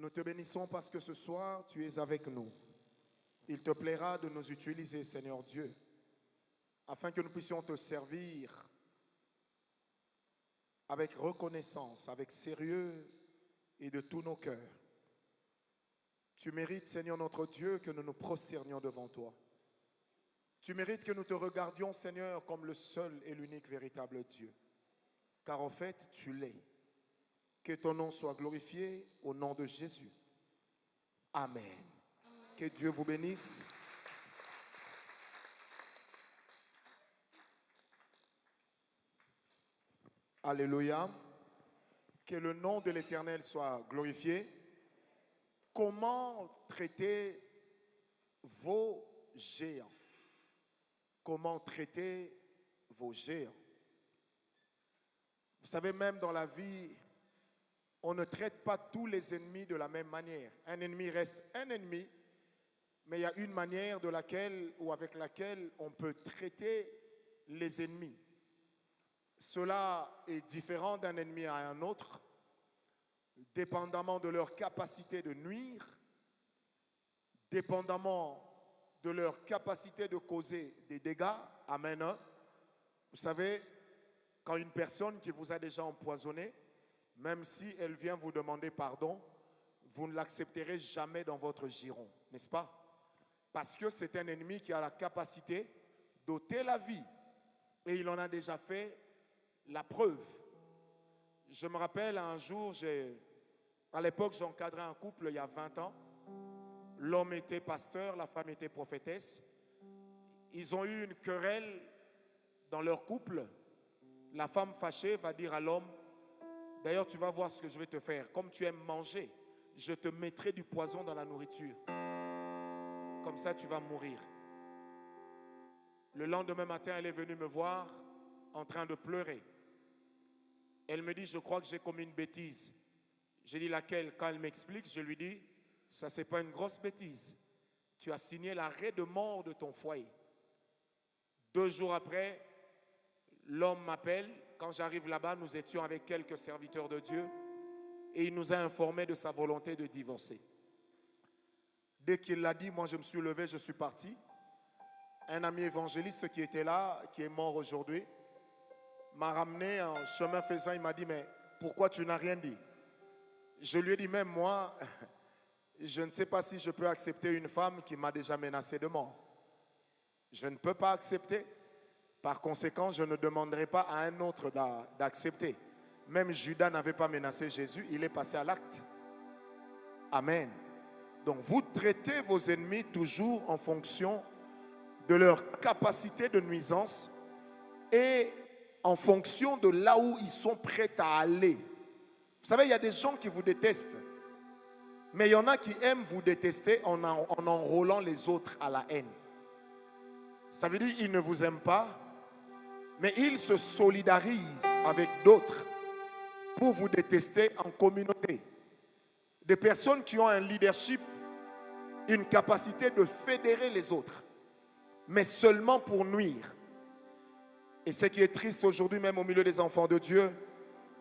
Nous te bénissons parce que ce soir, tu es avec nous. Il te plaira de nous utiliser, Seigneur Dieu, afin que nous puissions te servir avec reconnaissance, avec sérieux et de tous nos cœurs. Tu mérites, Seigneur notre Dieu, que nous nous prosternions devant toi. Tu mérites que nous te regardions, Seigneur, comme le seul et l'unique véritable Dieu. Car en fait, tu l'es. Que ton nom soit glorifié au nom de Jésus. Amen. Que Dieu vous bénisse. Alléluia. Que le nom de l'Éternel soit glorifié. Comment traiter vos géants? Comment traiter vos géants? Vous savez, même dans la vie, on ne traite pas tous les ennemis de la même manière. Un ennemi reste un ennemi, mais il y a une manière de laquelle ou avec laquelle on peut traiter les ennemis. Cela est différent d'un ennemi à un autre, dépendamment de leur capacité de nuire, dépendamment de leur capacité de causer des dégâts. Amen. Vous savez, quand une personne qui vous a déjà empoisonné, même si elle vient vous demander pardon, vous ne l'accepterez jamais dans votre giron, n'est-ce pas? Parce que c'est un ennemi qui a la capacité d'ôter la vie. Et il en a déjà fait la preuve. Je me rappelle un jour, à l'époque j'encadrais un couple il y a 20 ans. L'homme était pasteur, la femme était prophétesse. Ils ont eu une querelle dans leur couple. La femme fâchée va dire à l'homme: d'ailleurs, tu vas voir ce que je vais te faire. Comme tu aimes manger, je te mettrai du poison dans la nourriture. Comme ça, tu vas mourir. Le lendemain matin, elle est venue me voir en train de pleurer. Elle me dit: je crois que j'ai commis une bêtise. J'ai dit: laquelle? Quand elle m'explique, je lui dis: ça, c'est pas une grosse bêtise. Tu as signé l'arrêt de mort de ton foyer. 2 jours après, l'homme m'appelle. Quand j'arrive là-bas, nous étions avec quelques serviteurs de Dieu et il nous a informé de sa volonté de divorcer. Dès qu'il l'a dit, moi je me suis levé, je suis parti. Un ami évangéliste qui était là, qui est mort aujourd'hui, m'a ramené en chemin faisant. Il m'a dit: mais pourquoi tu n'as rien dit? Je lui ai dit: même moi, je ne sais pas si je peux accepter une femme qui m'a déjà menacé de mort. Je ne peux pas accepter. Par conséquent, je ne demanderai pas à un autre d'accepter. Même Judas n'avait pas menacé Jésus, il est passé à l'acte. Amen. Donc vous traitez vos ennemis toujours en fonction de leur capacité de nuisance et en fonction de là où ils sont prêts à aller. Vous savez, il y a des gens qui vous détestent, mais il y en a qui aiment vous détester en enrôlant les autres à la haine. Ça veut dire qu'ils ne vous aiment pas, mais ils se solidarisent avec d'autres pour vous détester en communauté. Des personnes qui ont un leadership, une capacité de fédérer les autres, mais seulement pour nuire. Et ce qui est triste aujourd'hui, même au milieu des enfants de Dieu,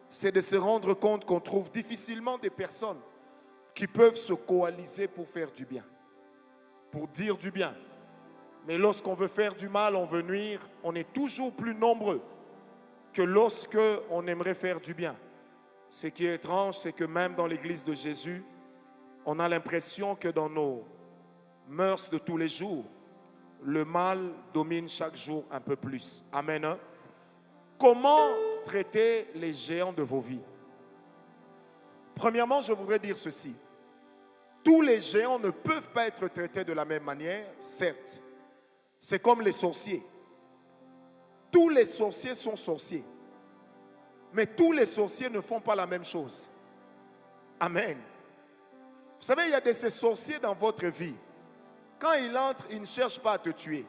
c'est de se rendre compte qu'on trouve difficilement des personnes qui peuvent se coaliser pour faire du bien, pour dire du bien. Mais lorsqu'on veut faire du mal, on veut nuire, on est toujours plus nombreux que lorsque on aimerait faire du bien. Ce qui est étrange, c'est que même dans l'église de Jésus, on a l'impression que dans nos mœurs de tous les jours, le mal domine chaque jour un peu plus. Amen. Comment traiter les géants de vos vies? Premièrement, je voudrais dire ceci. Tous les géants ne peuvent pas être traités de la même manière, certes. C'est comme les sorciers. Tous les sorciers sont sorciers. Mais tous les sorciers ne font pas la même chose. Amen. Vous savez, il y a de ces sorciers dans votre vie. Quand ils entrent, ils ne cherchent pas à te tuer.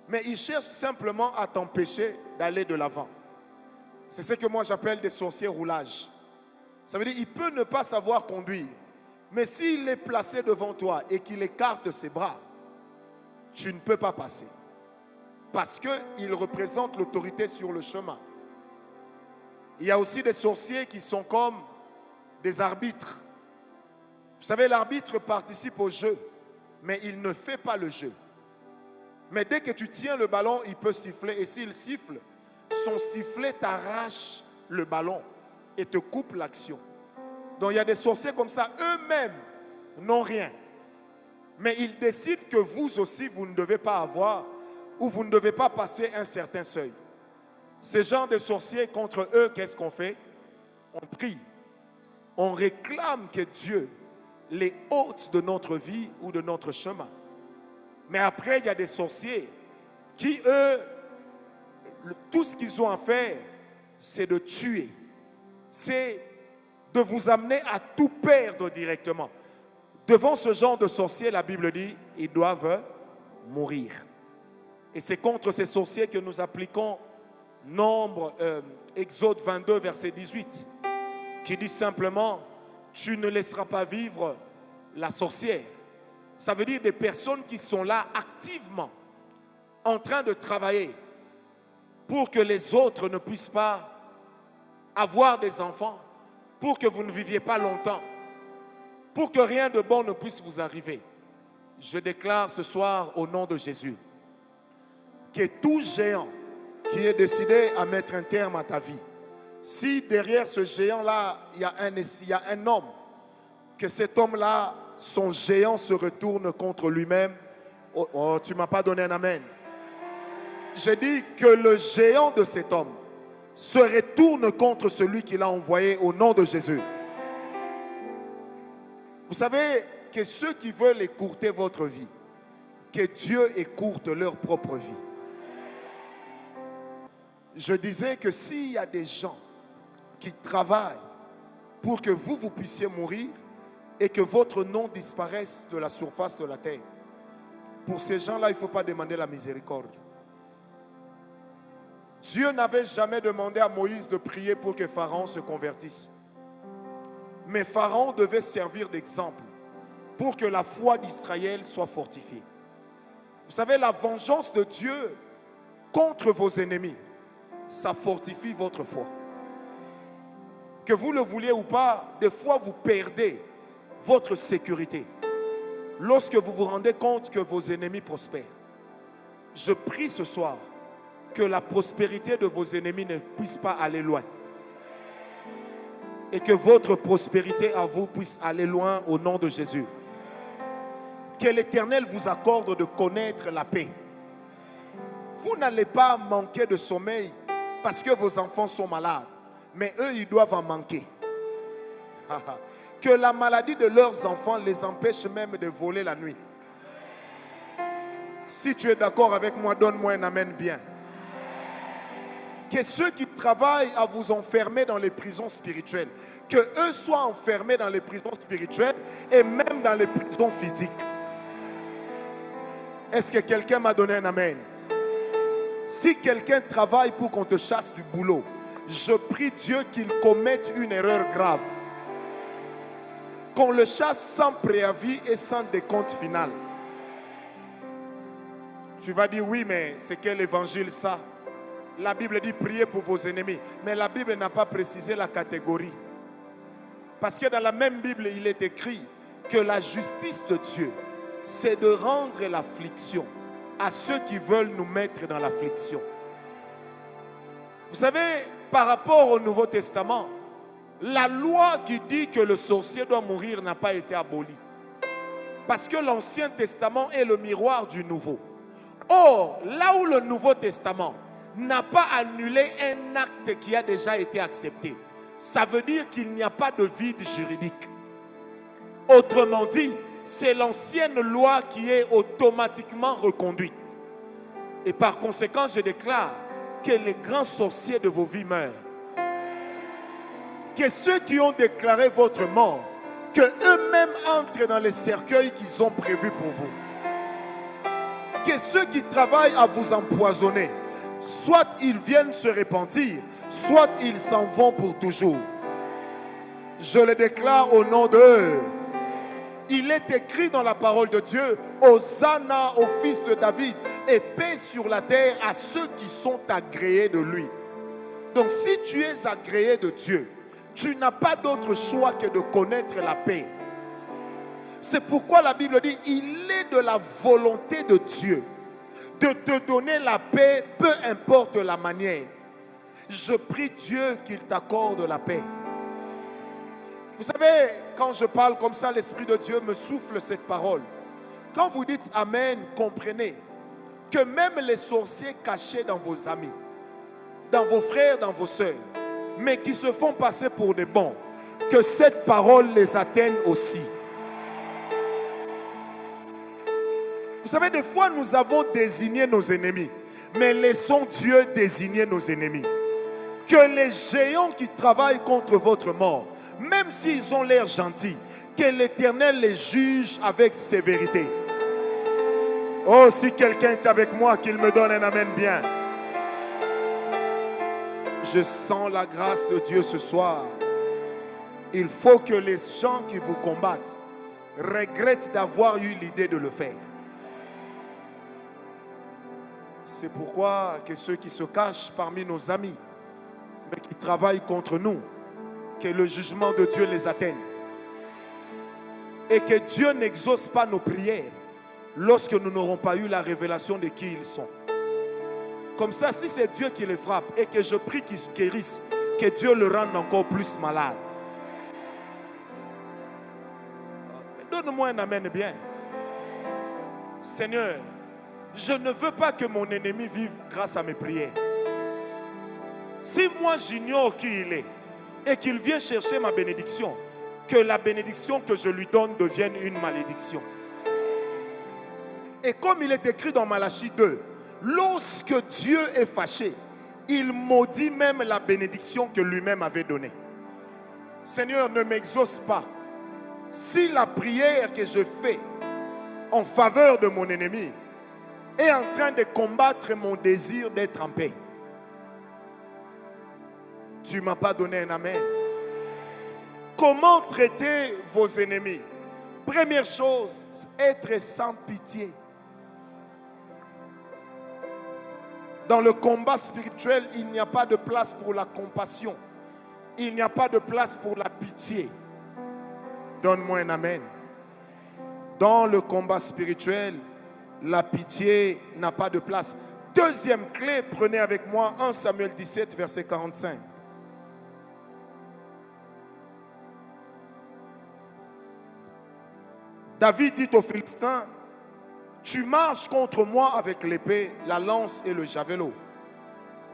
Mais ils cherchent simplement à t'empêcher d'aller de l'avant. C'est ce que moi j'appelle des sorciers roulages. Ça veut dire qu'il peut ne pas savoir conduire. Mais s'il est placé devant toi et qu'il écarte ses bras, tu ne peux pas passer. Parce qu'il représente l'autorité sur le chemin. Il y a aussi des sorciers qui sont comme des arbitres. Vous savez, l'arbitre participe au jeu, mais il ne fait pas le jeu. Mais dès que tu tiens le ballon, il peut siffler. Et s'il siffle, son sifflet t'arrache le ballon et te coupe l'action. Donc il y a des sorciers comme ça, eux-mêmes n'ont rien. Mais ils décident que vous aussi, vous ne devez pas avoir ou vous ne devez pas passer un certain seuil. Ces gens de sorciers, contre eux, qu'est-ce qu'on fait? On prie. On réclame que Dieu les ôte de notre vie ou de notre chemin. Mais après, il y a des sorciers qui, eux, tout ce qu'ils ont à faire, c'est de tuer. C'est de vous amener à tout perdre directement. Devant ce genre de sorciers, la Bible dit, ils doivent mourir. Et c'est contre ces sorciers que nous appliquons Exode 22, verset 18, qui dit simplement, tu ne laisseras pas vivre la sorcière. Ça veut dire des personnes qui sont là activement, en train de travailler pour que les autres ne puissent pas avoir des enfants, pour que vous ne viviez pas longtemps, pour que rien de bon ne puisse vous arriver. Je déclare ce soir au nom de Jésus que tout géant qui est décidé à mettre un terme à ta vie, si derrière ce géant-là, il y a un homme, que cet homme-là, son géant se retourne contre lui-même. Oh, tu ne m'as pas donné un amen. J'ai dit que le géant de cet homme se retourne contre celui qui l'a envoyé au nom de Jésus. Vous savez que ceux qui veulent écourter votre vie, que Dieu écourte leur propre vie. Je disais que s'il y a des gens qui travaillent pour que vous puissiez mourir et que votre nom disparaisse de la surface de la terre, pour ces gens-là, il ne faut pas demander la miséricorde. Dieu n'avait jamais demandé à Moïse de prier pour que Pharaon se convertisse. Mais Pharaon devait servir d'exemple pour que la foi d'Israël soit fortifiée. Vous savez, la vengeance de Dieu contre vos ennemis, ça fortifie votre foi. Que vous le vouliez ou pas, des fois vous perdez votre sécurité lorsque vous vous rendez compte que vos ennemis prospèrent. Je prie ce soir que la prospérité de vos ennemis ne puisse pas aller loin et que votre prospérité à vous puisse aller loin au nom de Jésus. Que l'Éternel vous accorde de connaître la paix. Vous n'allez pas manquer de sommeil parce que vos enfants sont malades, mais eux, ils doivent en manquer. Que la maladie de leurs enfants les empêche même de voler la nuit. Si tu es d'accord avec moi, donne-moi un amen bien. Que ceux qui travaillent à vous enfermer dans les prisons spirituelles, que eux soient enfermés dans les prisons spirituelles et même dans les prisons physiques. Est-ce que quelqu'un m'a donné un amen? Si quelqu'un travaille pour qu'on te chasse du boulot, je prie Dieu qu'il commette une erreur grave. Qu'on le chasse sans préavis et sans décompte final. Tu vas dire oui, mais c'est quel évangile ça? La Bible dit priez pour vos ennemis. Mais la Bible n'a pas précisé la catégorie. Parce que dans la même Bible, il est écrit que la justice de Dieu, c'est de rendre l'affliction à ceux qui veulent nous mettre dans l'affliction. Vous savez, par rapport au Nouveau Testament, la loi qui dit que le sorcier doit mourir n'a pas été abolie. Parce que l'Ancien Testament est le miroir du Nouveau. Or, là où le Nouveau Testament n'a pas annulé un acte qui a déjà été accepté, ça veut dire qu'il n'y a pas de vide juridique. Autrement dit, c'est l'ancienne loi qui est automatiquement reconduite. Et par conséquent, je déclare que les grands sorciers de vos vies meurent. Que ceux qui ont déclaré votre mort, que eux-mêmes entrent dans les cercueils qu'ils ont prévus pour vous. Que ceux qui travaillent à vous empoisonner, soit ils viennent se repentir, soit ils s'en vont pour toujours. Je le déclare au nom d'eux. Il est écrit dans la parole de Dieu, Hosanna au fils de David, et paix sur la terre à ceux qui sont agréés de lui. Donc si tu es agréé de Dieu, tu n'as pas d'autre choix que de connaître la paix. C'est pourquoi la Bible dit, il est de la volonté de Dieu de te donner la paix, peu importe la manière. Je prie Dieu qu'il t'accorde la paix. Vous savez, quand je parle comme ça, l'Esprit de Dieu me souffle cette parole. Quand vous dites Amen, comprenez que même les sorciers cachés dans vos amis, dans vos frères, dans vos sœurs, mais qui se font passer pour des bons, que cette parole les atteigne aussi. Vous savez, des fois, nous avons désigné nos ennemis, mais laissons Dieu désigner nos ennemis. Que les géants qui travaillent contre votre mort, même s'ils ont l'air gentils, que l'Éternel les juge avec sévérité. Oh, si quelqu'un est avec moi, qu'il me donne un amen bien. Je sens la grâce de Dieu ce soir. Il faut que les gens qui vous combattent regrettent d'avoir eu l'idée de le faire. C'est pourquoi que ceux qui se cachent parmi nos amis, mais qui travaillent contre nous, que le jugement de Dieu les atteigne. Et que Dieu n'exauce pas nos prières lorsque nous n'aurons pas eu la révélation de qui ils sont. Comme ça, si c'est Dieu qui les frappe et que je prie qu'ils se guérissent, que Dieu le rende encore plus malade. Donne-moi un amen bien. Seigneur, je ne veux pas que mon ennemi vive grâce à mes prières. Si moi j'ignore qui il est et qu'il vient chercher ma bénédiction, que la bénédiction que je lui donne devienne une malédiction. Et comme il est écrit dans Malachie 2, lorsque Dieu est fâché, il maudit même la bénédiction que lui-même avait donnée. Seigneur, ne m'exauce pas. Si la prière que je fais en faveur de mon ennemi est en train de combattre mon désir d'être en paix, tu ne m'as pas donné un amen. Comment traiter vos ennemis? Première chose, être sans pitié. Dans le combat spirituel, il n'y a pas de place pour la compassion. Il n'y a pas de place pour la pitié. Donne-moi un amen. Dans le combat spirituel, la pitié n'a pas de place. Deuxième clé, prenez avec moi 1 Samuel 17, verset 45. David dit aux Philistins, tu marches contre moi avec l'épée, la lance et le javelot.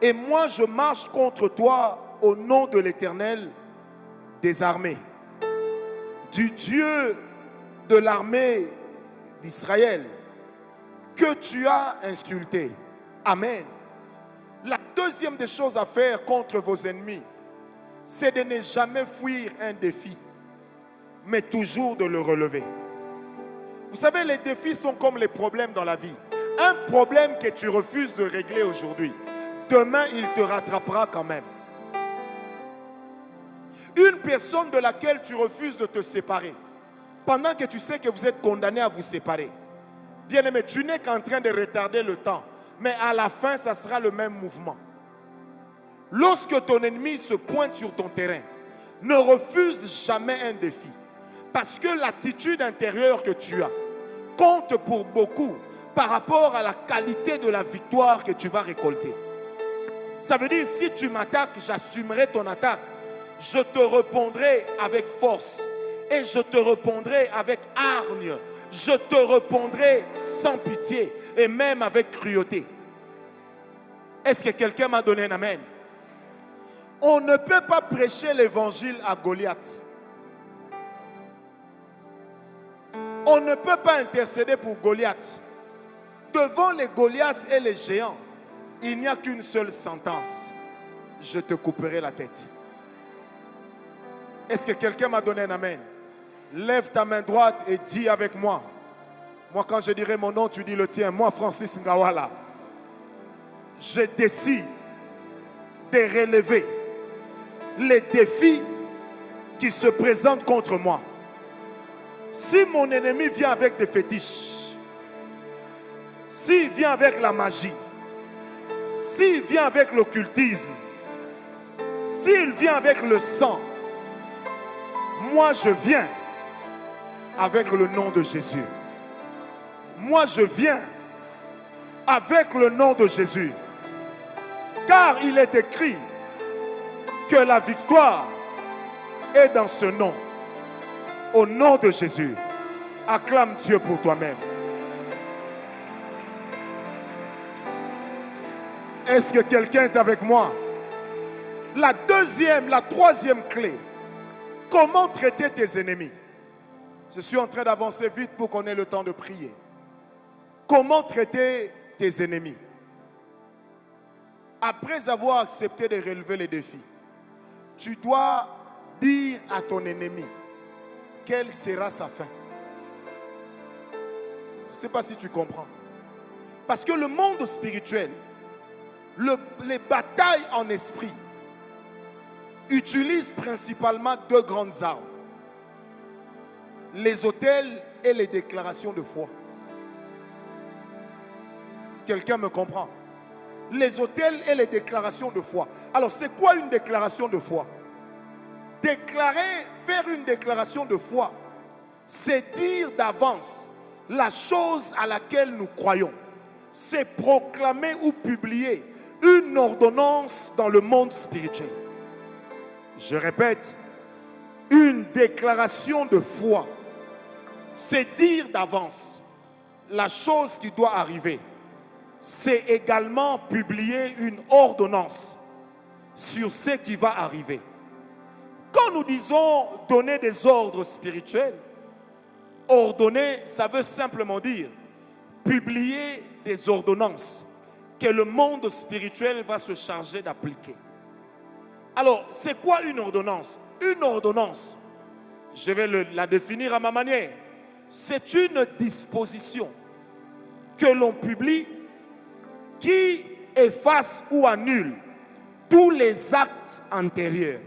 Et moi je marche contre toi au nom de l'Éternel des armées, du Dieu de l'armée d'Israël, que tu as insulté. Amen. La deuxième des choses à faire contre vos ennemis, c'est de ne jamais fuir un défi, mais toujours de le relever. Vous savez, les défis sont comme les problèmes dans la vie. Un problème que tu refuses de régler aujourd'hui, demain il te rattrapera quand même. Une personne de laquelle tu refuses de te séparer, pendant que tu sais que vous êtes condamné à vous séparer. Bien-aimé, tu n'es qu'en train de retarder le temps, mais à la fin, ça sera le même mouvement. Lorsque ton ennemi se pointe sur ton terrain, ne refuse jamais un défi. Parce que l'attitude intérieure que tu as compte pour beaucoup par rapport à la qualité de la victoire que tu vas récolter. Ça veut dire, si tu m'attaques, j'assumerai ton attaque. Je te répondrai avec force. Et je te répondrai avec hargne. Je te répondrai sans pitié. Et même avec cruauté. Est-ce que quelqu'un m'a donné un amen? On ne peut pas prêcher l'évangile à Goliath. On ne peut pas intercéder pour Goliath. Devant les Goliaths et les géants, il n'y a qu'une seule sentence. Je te couperai la tête. Est-ce que quelqu'un m'a donné un amen? Lève ta main droite et dis avec moi. Moi, quand je dirai mon nom, tu dis le tien. Moi, Francis Ngawala, je décide de relever les défis qui se présentent contre moi. Si mon ennemi vient avec des fétiches, s'il vient avec la magie, s'il vient avec l'occultisme, s'il vient avec le sang, moi je viens avec le nom de Jésus. Moi, je viens avec le nom de Jésus. Car il est écrit que la victoire est dans ce nom. Au nom de Jésus, acclame Dieu pour toi-même. Est-ce que quelqu'un est avec moi? La troisième clé. Comment traiter tes ennemis? Je suis en train d'avancer vite pour qu'on ait le temps de prier. Comment traiter tes ennemis? Après avoir accepté de relever les défis, tu dois dire à ton ennemi quelle sera sa fin. Je ne sais pas si tu comprends. Parce que le monde spirituel, les batailles en esprit, utilisent principalement deux grandes armes. Les autels et les déclarations de foi. Quelqu'un me comprend? Les autels et les déclarations de foi. Alors, c'est quoi une déclaration de foi? Faire une déclaration de foi, c'est dire d'avance la chose à laquelle nous croyons. C'est proclamer ou publier une ordonnance dans le monde spirituel. Je répète, une déclaration de foi, c'est dire d'avance la chose qui doit arriver. C'est également publier une ordonnance sur ce qui va arriver. Quand nous disons donner des ordres spirituels, ordonner, ça veut simplement dire publier des ordonnances que le monde spirituel va se charger d'appliquer. Alors, c'est quoi une ordonnance? Une ordonnance, je vais la définir à ma manière. C'est une disposition que l'on publie qui efface ou annule tous les actes antérieurs.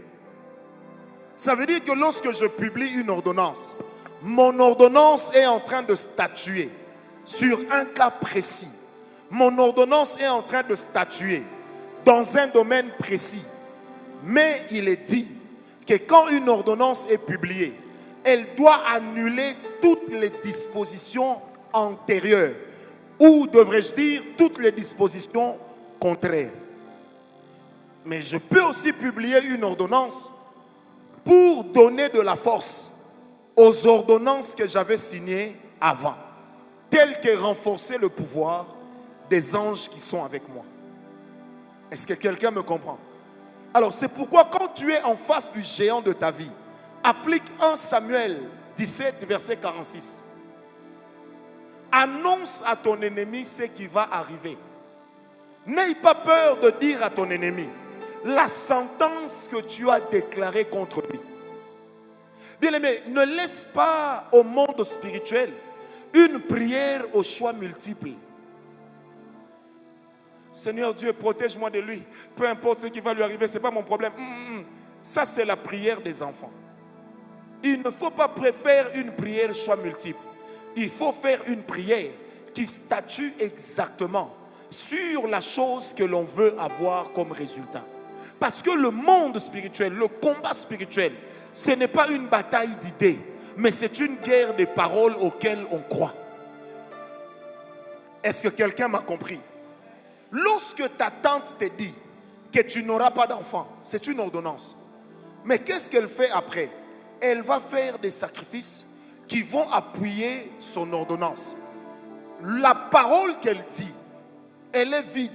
Ça veut dire que lorsque je publie une ordonnance, mon ordonnance est en train de statuer sur un cas précis. Mon ordonnance est en train de statuer dans un domaine précis. Mais il est dit que quand une ordonnance est publiée, elle doit annuler toutes les dispositions antérieures, ou devrais-je dire toutes les dispositions contraires. Mais je peux aussi publier une ordonnance pour donner de la force aux ordonnances que j'avais signées avant, telles que renforcer le pouvoir des anges qui sont avec moi. Est-ce que quelqu'un me comprend? Alors c'est pourquoi quand tu es en face du géant de ta vie, applique 1 Samuel 17 verset 46. Annonce à ton ennemi ce qui va arriver. N'aie pas peur de dire à ton ennemi la sentence que tu as déclarée contre lui. Bien-aimé, ne laisse pas au monde spirituel une prière aux choix multiples. Seigneur Dieu, protège-moi de lui. Peu importe ce qui va lui arriver, ce n'est pas mon problème. Ça, c'est la prière des enfants. Il ne faut pas faire une prière choix multiple. Il faut faire une prière qui statue exactement sur la chose que l'on veut avoir comme résultat. Parce que le monde spirituel, le combat spirituel, ce n'est pas une bataille d'idées, mais c'est une guerre des paroles auxquelles on croit. Est-ce que quelqu'un m'a compris? Lorsque ta tante te dit que tu n'auras pas d'enfant, c'est une ordonnance. Mais qu'est-ce qu'elle fait après? Elle va faire des sacrifices qui vont appuyer son ordonnance. La parole qu'elle dit, elle est vide.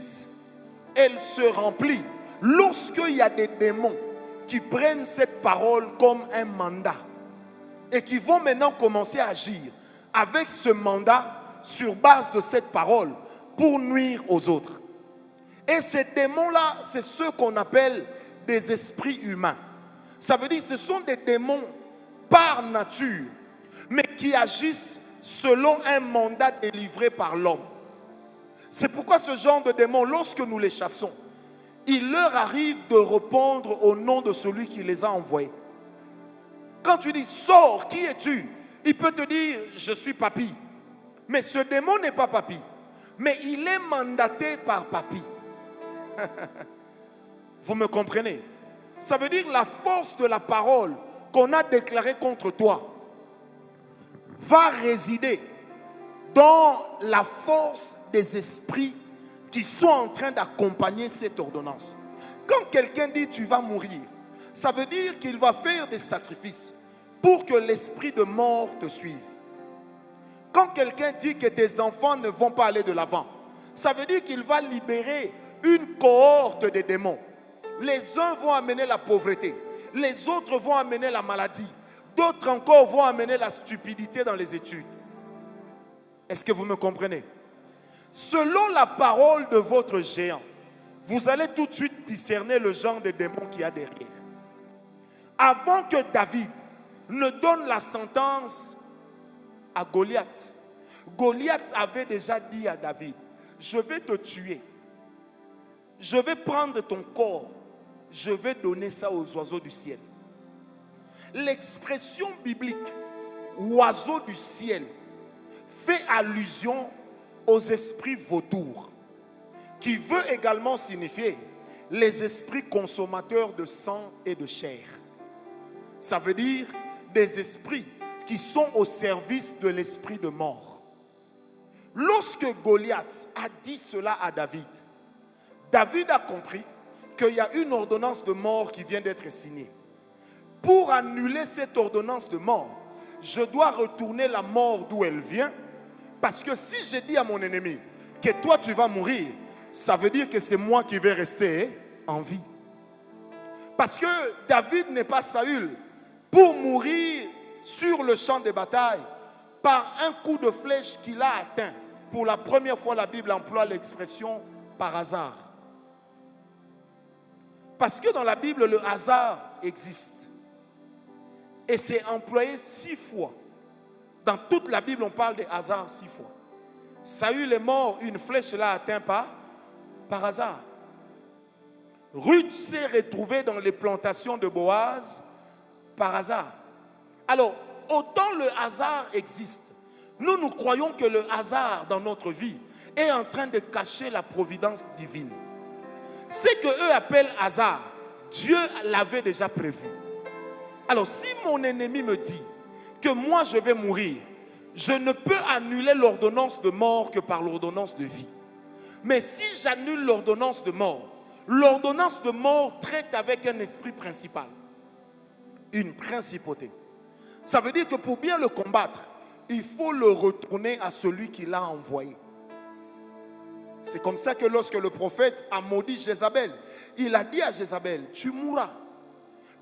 Elle se remplit. Lorsqu'il y a des démons qui prennent cette parole comme un mandat et qui vont maintenant commencer à agir avec ce mandat sur base de cette parole pour nuire aux autres. Et ces démons-là, c'est ceux qu'on appelle des esprits humains. Ça veut dire que ce sont des démons par nature, mais qui agissent selon un mandat délivré par l'homme. C'est pourquoi ce genre de démons, lorsque nous les chassons, il leur arrive de répondre au nom de celui qui les a envoyés. Quand tu dis « sors, qui es-tu » il peut te dire « je suis papy ». Mais ce démon n'est pas papy, mais il est mandaté par papy. Vous me comprenez? Ça veut dire la force de la parole qu'on a déclarée contre toi. va résider dans la force des esprits qui sont en train d'accompagner cette ordonnance. Quand quelqu'un dit tu vas mourir, ça veut dire qu'il va faire des sacrifices pour que l'esprit de mort te suive. Quand quelqu'un dit que tes enfants ne vont pas aller de l'avant, ça veut dire qu'il va libérer une cohorte de démons. Les uns vont amener la pauvreté, les autres vont amener la maladie, d'autres encore vont amener la stupidité dans les études. Est-ce que vous me comprenez? Selon la parole de votre géant, vous allez tout de suite discerner le genre de démon qu'il y a derrière. Avant que David ne donne la sentence à Goliath, Goliath avait déjà dit à David, je vais te tuer, je vais prendre ton corps, je vais donner ça aux oiseaux du ciel. L'expression biblique oiseaux du ciel fait allusion aux esprits vautours, qui veut également signifier les esprits consommateurs de sang et de chair. Ça veut dire des esprits qui sont au service de l'esprit de mort. Lorsque Goliath a dit cela à David, David a compris qu'il y a une ordonnance de mort qui vient d'être signée. Pour annuler cette ordonnance de mort, je dois retourner la mort d'où elle vient, parce que si je dis à mon ennemi que toi tu vas mourir, ça veut dire que c'est moi qui vais rester en vie. Parce que David n'est pas Saül pour mourir sur le champ de bataille par un coup de flèche qu'il a atteint. Pour la première fois, la Bible emploie l'expression par hasard. Parce que dans la Bible, le hasard existe. Et c'est employé 6 fois. Dans toute la Bible, on parle de hasard 6 fois. Saül est mort, une flèche l'a atteint par hasard. Ruth s'est retrouvée dans les plantations de Boaz par hasard. Alors, autant le hasard existe, nous croyons que le hasard dans notre vie est en train de cacher la providence divine. Ce qu'eux appellent hasard, Dieu l'avait déjà prévu. Alors, si mon ennemi me dit que moi je vais mourir, je ne peux annuler l'ordonnance de mort que par l'ordonnance de vie. Mais si j'annule l'ordonnance de mort traite avec un esprit principal, une principauté. Ça veut dire que pour bien le combattre, il faut le retourner à celui qui l'a envoyé. C'est comme ça que lorsque le prophète a maudit Jézabel, il a dit à Jézabel, tu mourras.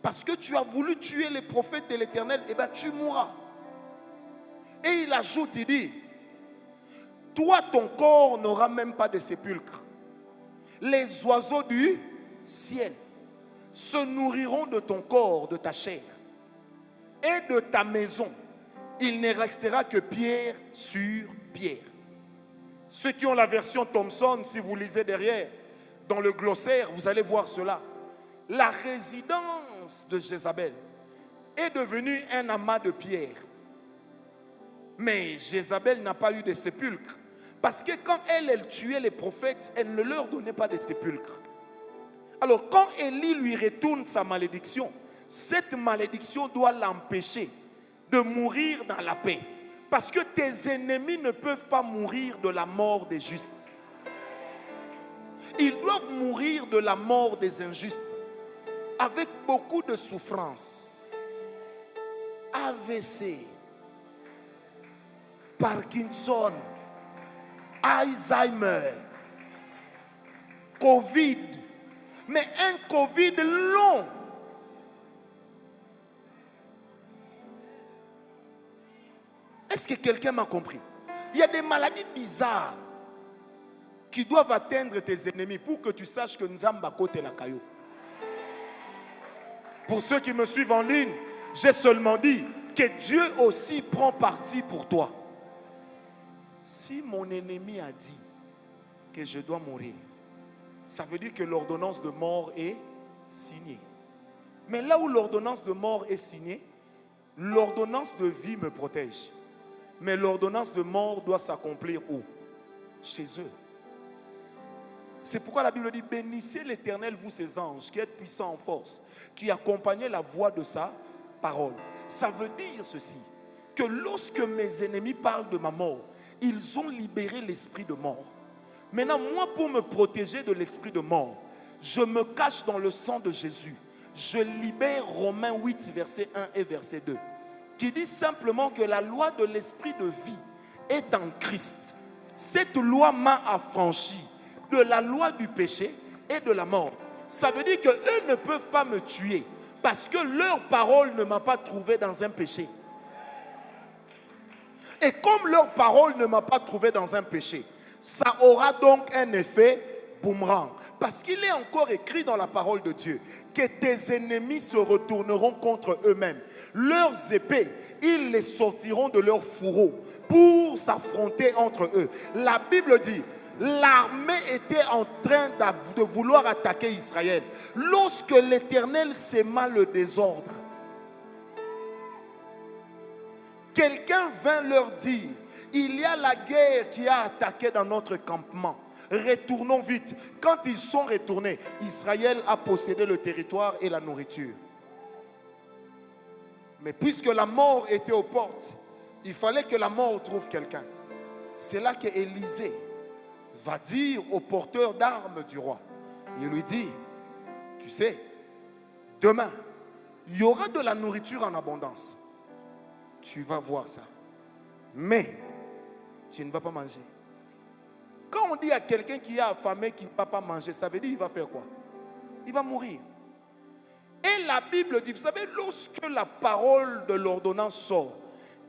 Parce que tu as voulu tuer les prophètes de l'Éternel, et bien tu mourras. Et il ajoute, il dit, toi ton corps n'aura même pas de sépulcre. Les oiseaux du ciel se nourriront de ton corps, de ta chair. Et de ta maison, il ne restera que pierre sur pierre. Ceux qui ont la version Thomson, si vous lisez derrière, dans le glossaire, vous allez voir cela. La résidence de Jézabel est devenue un amas de pierres. Mais Jézabel n'a pas eu de sépulcre. Parce que quand elle tuait les prophètes, elle ne leur donnait pas de sépulcre. Alors quand Élie lui retourne sa malédiction, cette malédiction doit l'empêcher de mourir dans la paix. Parce que tes ennemis ne peuvent pas mourir de la mort des justes. Ils doivent mourir de la mort des injustes. Avec beaucoup de souffrance. AVC. Parkinson. Alzheimer. Covid. Mais un Covid long. Est-ce que quelqu'un m'a compris? Il y a des maladies bizarres qui doivent atteindre tes ennemis pour que tu saches que Nzamba kote la kayo. Pour ceux qui me suivent en ligne, j'ai seulement dit que Dieu aussi prend parti pour toi. Si mon ennemi a dit que je dois mourir, ça veut dire que l'ordonnance de mort est signée. Mais là où l'ordonnance de mort est signée, l'ordonnance de vie me protège. Mais l'ordonnance de mort doit s'accomplir où? Chez eux. C'est pourquoi la Bible dit, bénissez l'Éternel, vous ses anges, qui êtes puissants en force, qui accompagnez la voix de sa parole. Ça veut dire ceci. que lorsque mes ennemis parlent de ma mort, ils ont libéré l'esprit de mort. Maintenant, moi, pour me protéger de l'esprit de mort, je me cache dans le sang de Jésus. Je libère Romains 8, verset 1 et verset 2, qui dit simplement que la loi de l'esprit de vie est en Christ. Cette loi m'a affranchi de la loi du péché et de la mort. Ça veut dire qu'eux ne peuvent pas me tuer parce que leur parole ne m'a pas trouvé dans un péché. Et comme leur parole ne m'a pas trouvé dans un péché, ça aura donc un effet boomerang. Parce qu'il est encore écrit dans la parole de Dieu que tes ennemis se retourneront contre eux-mêmes. Leurs épées, ils les sortiront de leurs fourreaux pour s'affronter entre eux. La Bible dit, l'armée était en train de vouloir attaquer Israël lorsque l'Éternel sema le désordre. Quelqu'un vint leur dire, il y a la guerre qui a attaqué dans notre campement. Retournons vite. Quand ils sont retournés, Israël a possédé le territoire et la nourriture. Mais puisque la mort était aux portes, il fallait que la mort trouve quelqu'un. C'est là qu'Élisée va dire au porteur d'armes du roi. Il lui dit, tu sais, demain, il y aura de la nourriture en abondance. Tu vas voir ça. Mais, tu ne vas pas manger. Quand on dit à quelqu'un qui est affamé qu'il ne va pas manger, ça veut dire qu'il va faire quoi? Il va mourir. Et la Bible dit, vous savez, lorsque la parole de l'ordonnance sort,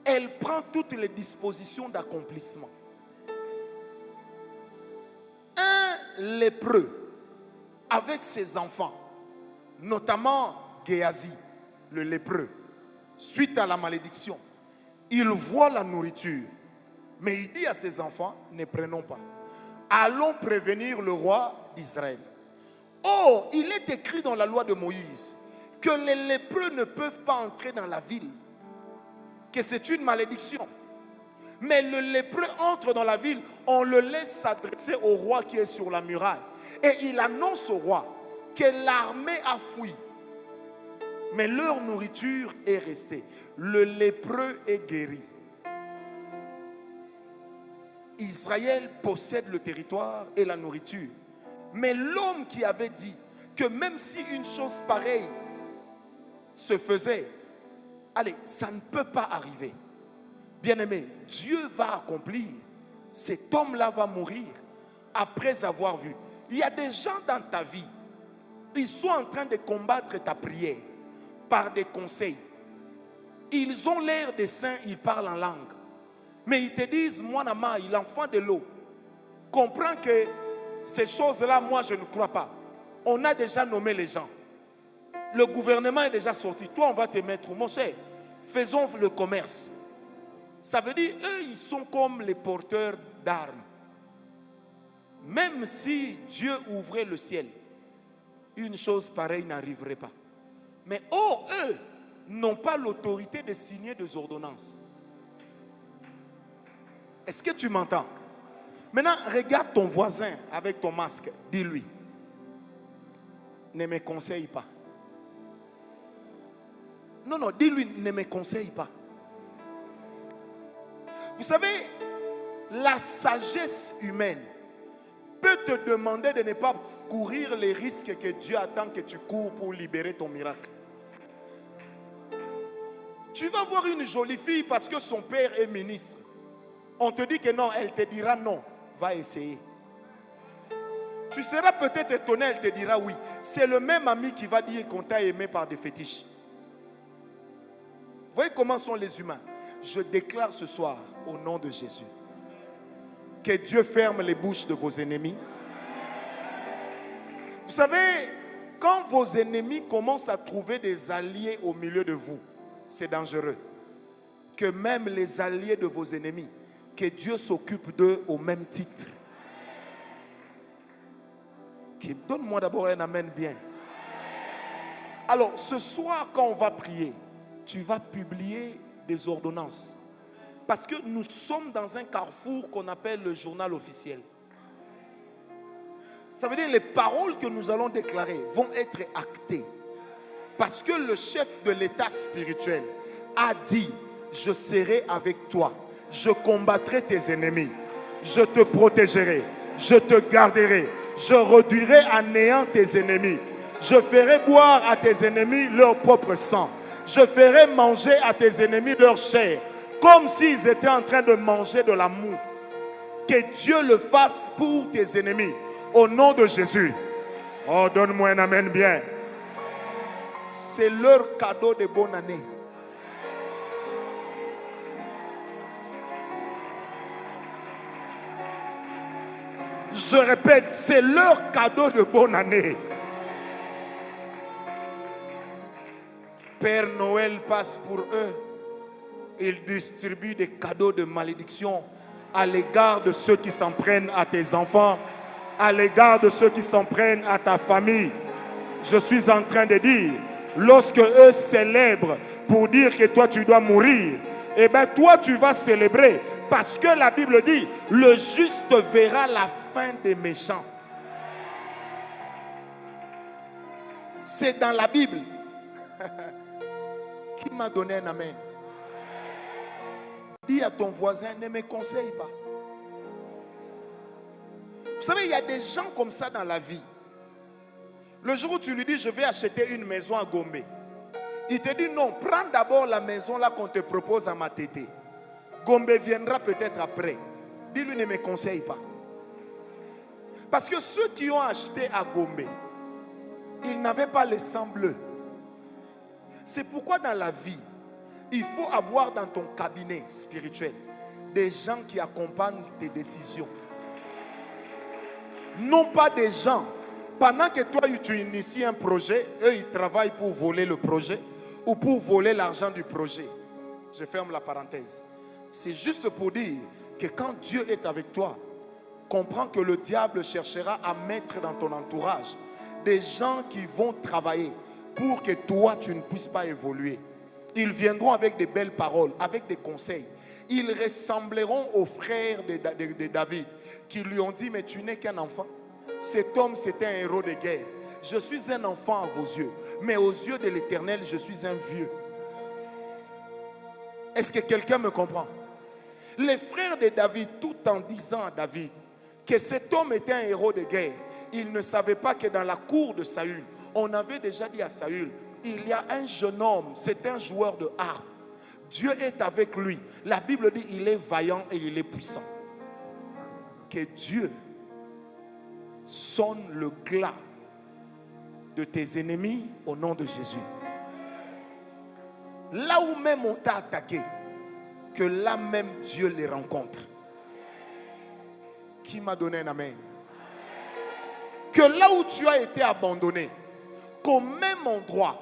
elle prend toutes les dispositions d'accomplissement. Un lépreux, avec ses enfants, notamment Géasi, le lépreux, suite à la malédiction, il voit la nourriture, mais il dit à ses enfants, ne prenons pas. Allons prévenir le roi d'Israël. Or, il est écrit dans la loi de Moïse que les lépreux ne peuvent pas entrer dans la ville, que c'est une malédiction. Mais le lépreux entre dans la ville, on le laisse s'adresser au roi qui est sur la muraille. Et il annonce au roi que l'armée a fui, mais leur nourriture est restée. Le lépreux est guéri. Israël possède le territoire et la nourriture. Mais l'homme qui avait dit que même si une chose pareille se faisait, allez, ça ne peut pas arriver. Bien-aimé, Dieu va accomplir. Cet homme-là va mourir après avoir vu. Il y a des gens dans ta vie, ils sont en train de combattre ta prière par des conseils. Ils ont l'air des saints, ils parlent en langue. Mais ils te disent, moi, Nama, l'enfant de l'eau, comprends que ces choses-là, moi, je ne crois pas. On a déjà nommé les gens. Le gouvernement est déjà sorti. Toi, on va te mettre, mon cher, faisons le commerce. Ça veut dire, eux, ils sont comme les porteurs d'armes. Même si Dieu ouvrait le ciel, une chose pareille n'arriverait pas. Mais eux n'ont pas l'autorité de signer des ordonnances. Est-ce que tu m'entends? Maintenant, regarde ton voisin avec ton masque. Dis-lui, ne me conseille pas. Non, dis-lui, ne me conseille pas. Vous savez, la sagesse humaine peut te demander de ne pas courir les risques que Dieu attend que tu cours pour libérer ton miracle. Tu vas voir une jolie fille parce que son père est ministre. On te dit que non, elle te dira non. Va essayer. Tu seras peut-être étonné, elle te dira oui. C'est le même ami qui va dire qu'on t'a aimé par des fétiches. Vous voyez comment sont les humains? Je déclare ce soir, au nom de Jésus, que Dieu ferme les bouches de vos ennemis. Vous savez, quand vos ennemis commencent à trouver des alliés au milieu de vous, c'est dangereux. Que même les alliés de vos ennemis, que Dieu s'occupe d'eux au même titre. Donne-moi d'abord un amen bien. Alors, ce soir, quand on va prier, tu vas publier des ordonnances. Parce que nous sommes dans un carrefour qu'on appelle le journal officiel. Ça veut dire que les paroles que nous allons déclarer vont être actées. Parce que le chef de l'état spirituel a dit je serai avec toi. Je combattrai tes ennemis. Je te protégerai. Je te garderai. Je réduirai à néant tes ennemis. Je ferai boire à tes ennemis leur propre sang. Je ferai manger à tes ennemis leur chair, comme s'ils étaient en train de manger de la moue. Que Dieu le fasse pour tes ennemis. Au nom de Jésus. Oh, donne-moi un amen bien. C'est leur cadeau de bonne année. Je répète, c'est leur cadeau de bonne année. Père Noël passe pour eux. Il distribue des cadeaux de malédiction à l'égard de ceux qui s'en prennent à tes enfants, à l'égard de ceux qui s'en prennent à ta famille. Je suis en train de dire, lorsque eux célèbrent pour dire que toi tu dois mourir, eh bien toi tu vas célébrer. Parce que la Bible dit, le juste verra la fin des méchants. C'est dans la Bible. Qui m'a donné un amen? Dis à ton voisin, ne me conseille pas. Vous savez, il y a des gens comme ça dans la vie. Le jour où tu lui dis, je vais acheter une maison à Gombe, il te dit non, prends d'abord la maison là qu'on te propose à Matete. Gombe viendra peut-être après. Dis-lui, ne me conseille pas. Parce que ceux qui ont acheté à Gombe, ils n'avaient pas le sang bleu. C'est pourquoi dans la vie, il faut avoir dans ton cabinet spirituel des gens qui accompagnent tes décisions. Non pas des gens, pendant que toi tu inities un projet, eux ils travaillent pour voler le projet ou pour voler l'argent du projet. Je ferme la parenthèse. C'est juste pour dire que quand Dieu est avec toi, comprends que le diable cherchera à mettre dans ton entourage des gens qui vont travailler pour que toi tu ne puisses pas évoluer. Ils viendront avec des belles paroles, avec des conseils. Ils ressembleront aux frères de David qui lui ont dit, mais tu n'es qu'un enfant. Cet homme c'était un héros de guerre. Je suis un enfant à vos yeux, mais aux yeux de l'Éternel je suis un vieux. Est-ce que quelqu'un me comprend? Les frères de David, tout en disant à David que cet homme était un héros de guerre, ils ne savaient pas que dans la cour de Saül, on avait déjà dit à Saül, il y a un jeune homme, c'est un joueur de harpe. Dieu est avec lui. La Bible dit, il est vaillant et il est puissant. Que Dieu sonne le glas de tes ennemis au nom de Jésus. Là où même on t'a attaqué, que là même Dieu les rencontre. Qui m'a donné un amen? Que là où tu as été abandonné, qu'au même endroit,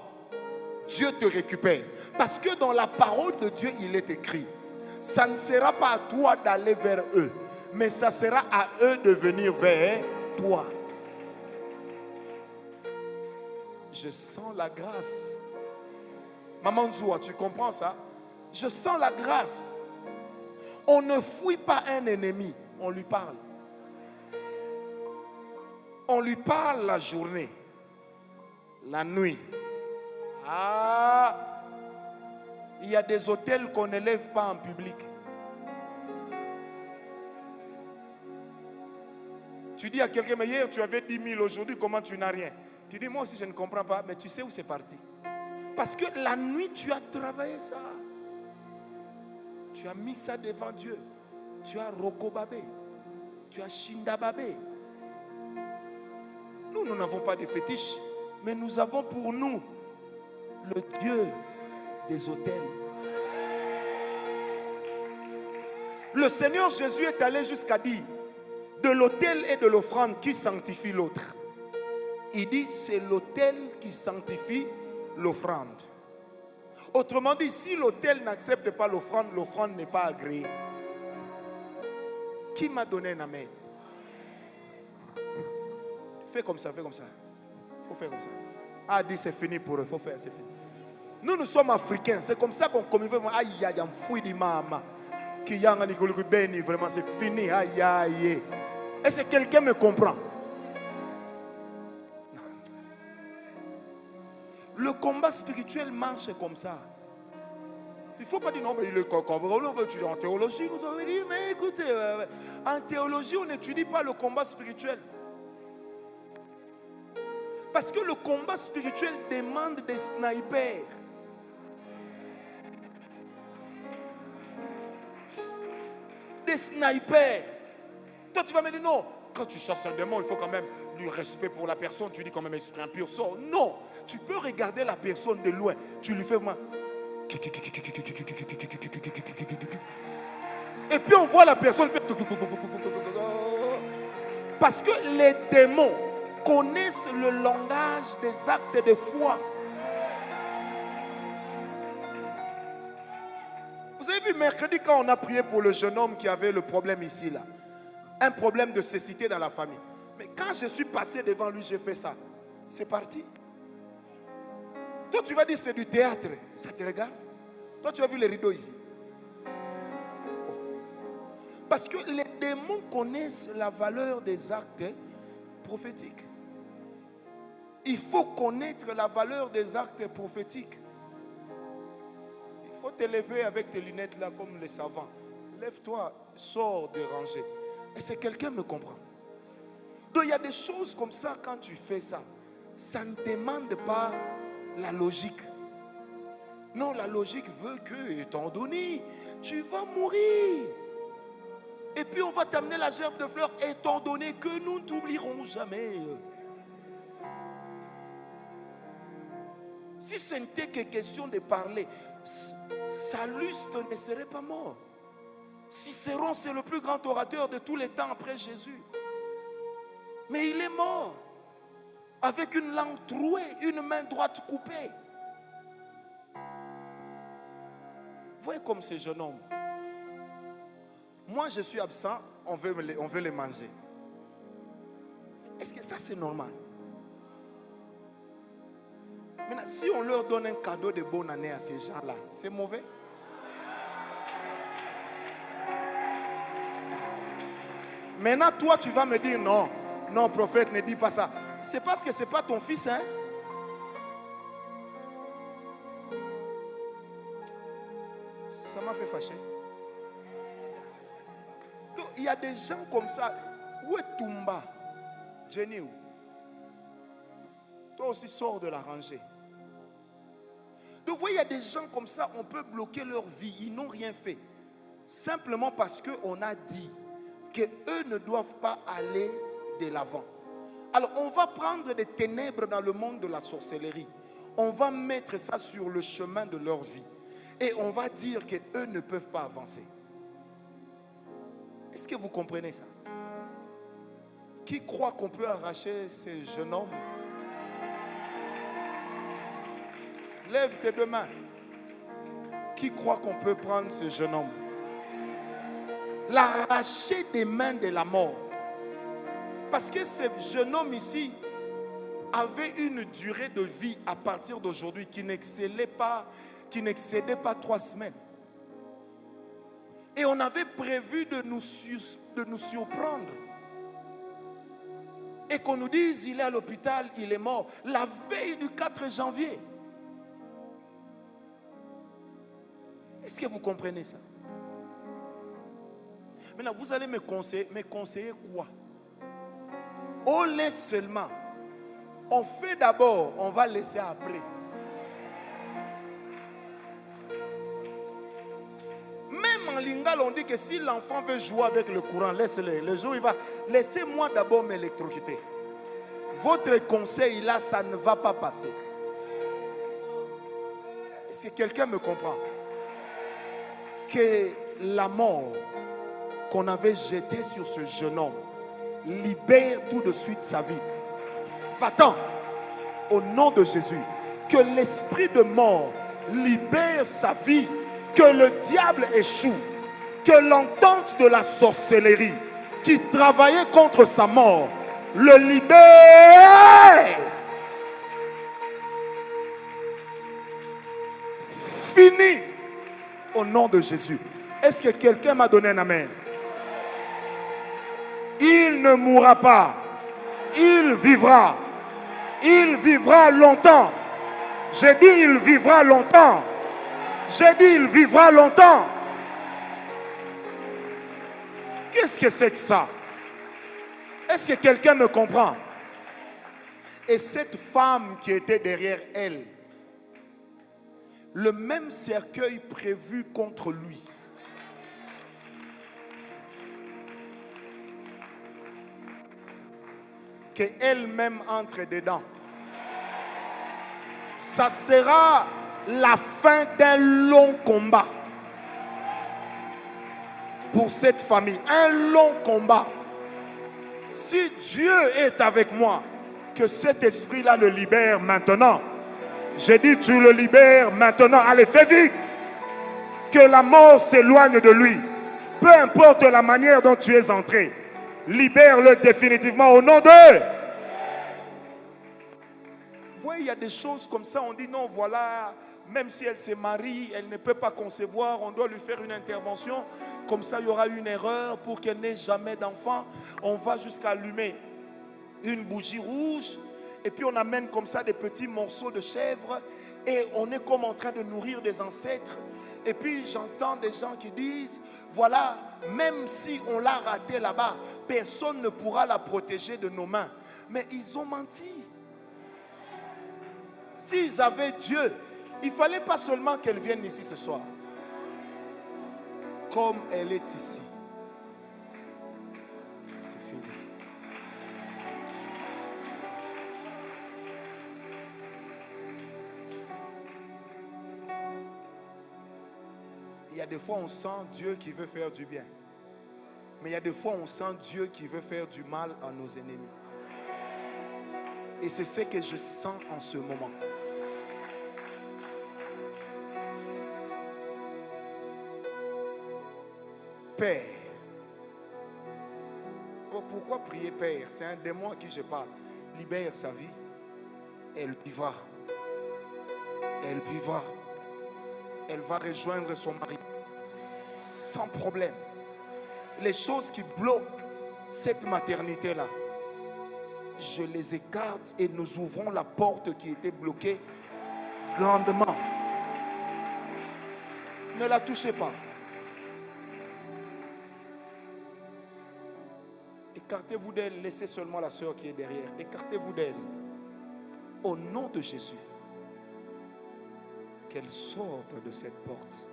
Dieu te récupère. Parce que dans la parole de Dieu, il est écrit, ça ne sera pas à toi d'aller vers eux, mais ça sera à eux de venir vers toi. Je sens la grâce. Maman Zoua, tu comprends ça? Je sens la grâce. On ne fuit pas un ennemi, on lui parle. On lui parle la journée, la nuit. Ah, il y a des hôtels qu'on n'élève pas en public. Tu dis à quelqu'un, mais hier tu avais 10 000, aujourd'hui comment tu n'as rien? Tu dis, moi aussi je ne comprends pas, mais tu sais où c'est parti. Parce que la nuit tu as travaillé ça. Tu as mis ça devant Dieu. Tu as Rokobabé. Tu as Shindababé. Nous n'avons pas de fétiches, mais nous avons pour nous le Dieu des autels. Le Seigneur Jésus est allé jusqu'à dire, de l'autel et de l'offrande qui sanctifie l'autre. Il dit, c'est l'autel qui sanctifie l'offrande. Autrement dit, si l'autel n'accepte pas l'offrande, l'offrande n'est pas agréée. Qui m'a donné un amen? Fais comme ça, fais comme ça. Il faut faire comme ça. Ah, dit c'est fini pour eux, il faut faire, c'est fini. Nous sommes africains, c'est comme ça qu'on communique. Aïe, aïe, aïe, fouille di mama. Qui y a un béni, vraiment, c'est fini. Aïe, aïe. Est-ce que quelqu'un me comprend? Le combat spirituel marche comme ça. Il ne faut pas dire non, mais il est comme on veut étudier en théologie. Nous avons dit, mais écoutez, en théologie, on n'étudie pas le combat spirituel. Parce que le combat spirituel demande des snipers. Des snipers. Toi, tu vas me dire non. Quand tu chasses un démon, il faut quand même du respect pour la personne. Tu dis quand même esprit impur sort. Non. Tu peux regarder la personne de loin. Tu lui fais vraiment. Et puis on voit la personne faire. Parce que les démons connaissent le langage des actes de foi. Vous avez vu mercredi quand on a prié pour le jeune homme qui avait le problème ici là. Un problème de cécité dans la famille. Mais quand je suis passé devant lui, j'ai fait ça. C'est parti. Toi tu vas dire c'est du théâtre. Ça te regarde? Toi tu as vu les rideaux ici. Oh. Parce que les démons connaissent la valeur des actes prophétiques. Il faut connaître la valeur des actes prophétiques. Il faut te lever avec tes lunettes là comme les savants. Lève-toi, sors des rangées. Est-ce que quelqu'un me comprend? Donc il y a des choses comme ça quand tu fais ça. Ça ne demande pas la logique. Non, la logique veut que, étant donné, tu vas mourir. Et puis on va t'amener la gerbe de fleurs, étant donné que nous ne t'oublierons jamais. Si ce n'était que question de parler, Salluste ne serait pas mort. Cicéron, c'est le plus grand orateur de tous les temps après Jésus. Mais il est mort. Avec une langue trouée, une main droite coupée. Voyez comme ces jeunes hommes. Moi, je suis absent, on veut les manger. Est-ce que ça, c'est normal? Maintenant, si on leur donne un cadeau de bonne année à ces gens-là, c'est mauvais? Maintenant, toi, tu vas me dire non. Non, prophète, ne dis pas ça. C'est parce que ce n'est pas ton fils, hein? Ça m'a fait fâcher. Donc, il y a des gens comme ça. Où est Toumba? Jenny où? Toi aussi, sors de la rangée. Donc, vous voyez, il y a des gens comme ça, on peut bloquer leur vie. Ils n'ont rien fait. Simplement parce qu'on a dit qu'eux ne doivent pas aller de l'avant. Alors, on va prendre des ténèbres dans le monde de la sorcellerie. On va mettre ça sur le chemin de leur vie. Et on va dire qu'eux ne peuvent pas avancer. Est-ce que vous comprenez ça? Qui croit qu'on peut arracher ces jeunes hommes? Lève tes deux mains. Qui croit qu'on peut prendre ce jeune homme? L'arracher des mains de la mort. Parce que ce jeune homme ici avait une durée de vie à partir d'aujourd'hui qui n'excédait pas 3 semaines. Et on avait prévu de nous surprendre. Et qu'on nous dise, il est à l'hôpital, il est mort. La veille du 4 janvier. Est-ce que vous comprenez ça? Maintenant, vous allez me conseiller quoi? On laisse seulement. On fait d'abord, on va laisser après. Même en lingala, on dit que si l'enfant veut jouer avec le courant, laisse-le. Le jour, il va. Laissez-moi d'abord m'électrocuter. Votre conseil là, ça ne va pas passer. Est-ce que quelqu'un me comprend? Que la mort qu'on avait jetée sur ce jeune homme libère tout de suite sa vie. Va-t'en au nom de Jésus. Que l'esprit de mort libère sa vie. Que le diable échoue. Que l'entente de la sorcellerie qui travaillait contre sa mort le libère. Fini au nom de Jésus. Est-ce que quelqu'un m'a donné un amen? Il ne mourra pas. Il vivra. Il vivra longtemps. J'ai dit il vivra longtemps. J'ai dit, il vivra longtemps. Qu'est-ce que c'est que ça? Est-ce que quelqu'un me comprend? Et cette femme qui était derrière elle, le même cercueil prévu contre lui, qu'elle-même entre dedans, ça sera la fin d'un long combat pour cette famille. Un long combat. Si Dieu est avec moi, que cet esprit-là le libère maintenant. J'ai dit, tu le libères maintenant. Allez, fais vite. Que la mort s'éloigne de lui. Peu importe la manière dont tu es entré. Libère-le définitivement au nom de... Vous voyez, il y a des choses comme ça. On dit, non, voilà, même si elle se marie, elle ne peut pas concevoir. On doit lui faire une intervention. Comme ça, il y aura une erreur pour qu'elle n'ait jamais d'enfant. On va jusqu'à allumer une bougie rouge. Et puis on amène comme ça des petits morceaux de chèvre. Et on est comme en train de nourrir des ancêtres. Et puis j'entends des gens qui disent, voilà, même si on l'a raté là-bas, personne ne pourra la protéger de nos mains. Mais ils ont menti. S'ils avaient Dieu, il ne fallait pas seulement qu'elle vienne ici ce soir. Comme elle est ici. C'est fini. Il y a des fois on sent Dieu qui veut faire du bien. Mais il y a des fois on sent Dieu qui veut faire du mal à nos ennemis. Et c'est ce que je sens en ce moment. Père. Oh, pourquoi prier Père? C'est un démon à qui je parle. Libère sa vie. Elle vivra. Elle vivra. Elle va rejoindre son mari. Sans problème. Les choses qui bloquent cette maternité-là, je les écarte et nous ouvrons la porte qui était bloquée grandement. Ne la touchez pas. Écartez-vous d'elle, laissez seulement la sœur qui est derrière. Écartez-vous d'elle. Au nom de Jésus, qu'elle sorte de cette porte.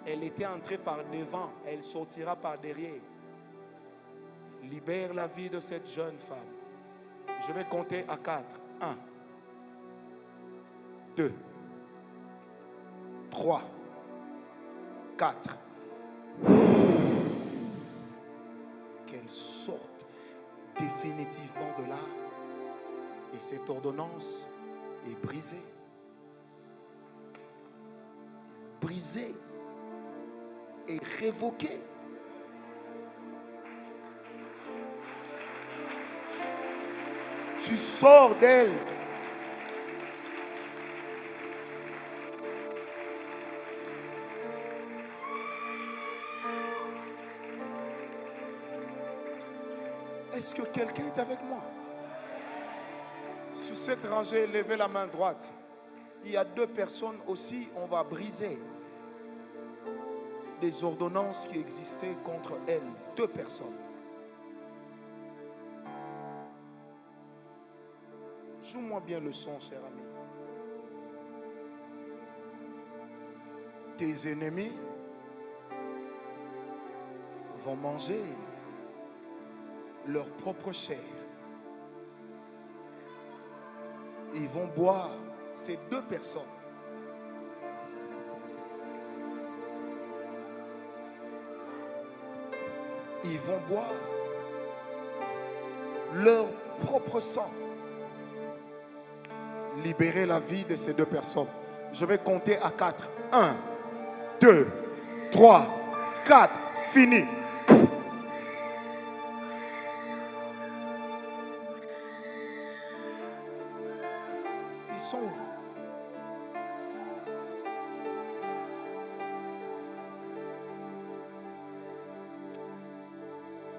Elle était entrée par devant, elle sortira par derrière. Libère la vie de cette jeune femme. Je vais compter à 4. 1, 2, 3, 4. Qu'elle sorte définitivement de là. Et cette ordonnance est brisée. Brisée et révoquée. Tu sors d'elle. Est-ce que quelqu'un est avec moi? Sur cette rangée, levez la main droite. Il y a 2 personnes aussi, on va briser des ordonnances qui existaient contre elles. 2 personnes. Joue-moi bien le son, cher ami. Tes ennemis vont manger leur propre chair. Ils vont boire. Ces 2 personnes. Ils vont boire leur propre sang. Libérer la vie de ces 2 personnes. Je vais compter à 4. 1, 2, 3, 4. Fini. Ils sont où?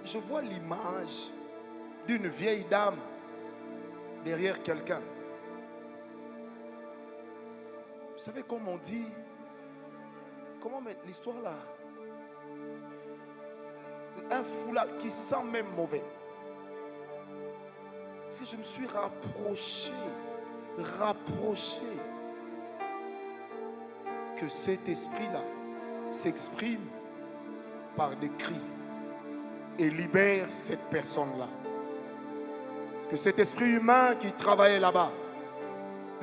Je vois l'image d'une vieille dame derrière quelqu'un. Vous savez comme on dit, comment l'histoire là? Un foulard qui sent même mauvais. Si je me suis rapproché, que cet esprit-là s'exprime par des cris et libère cette personne-là. Que cet esprit humain qui travaillait là-bas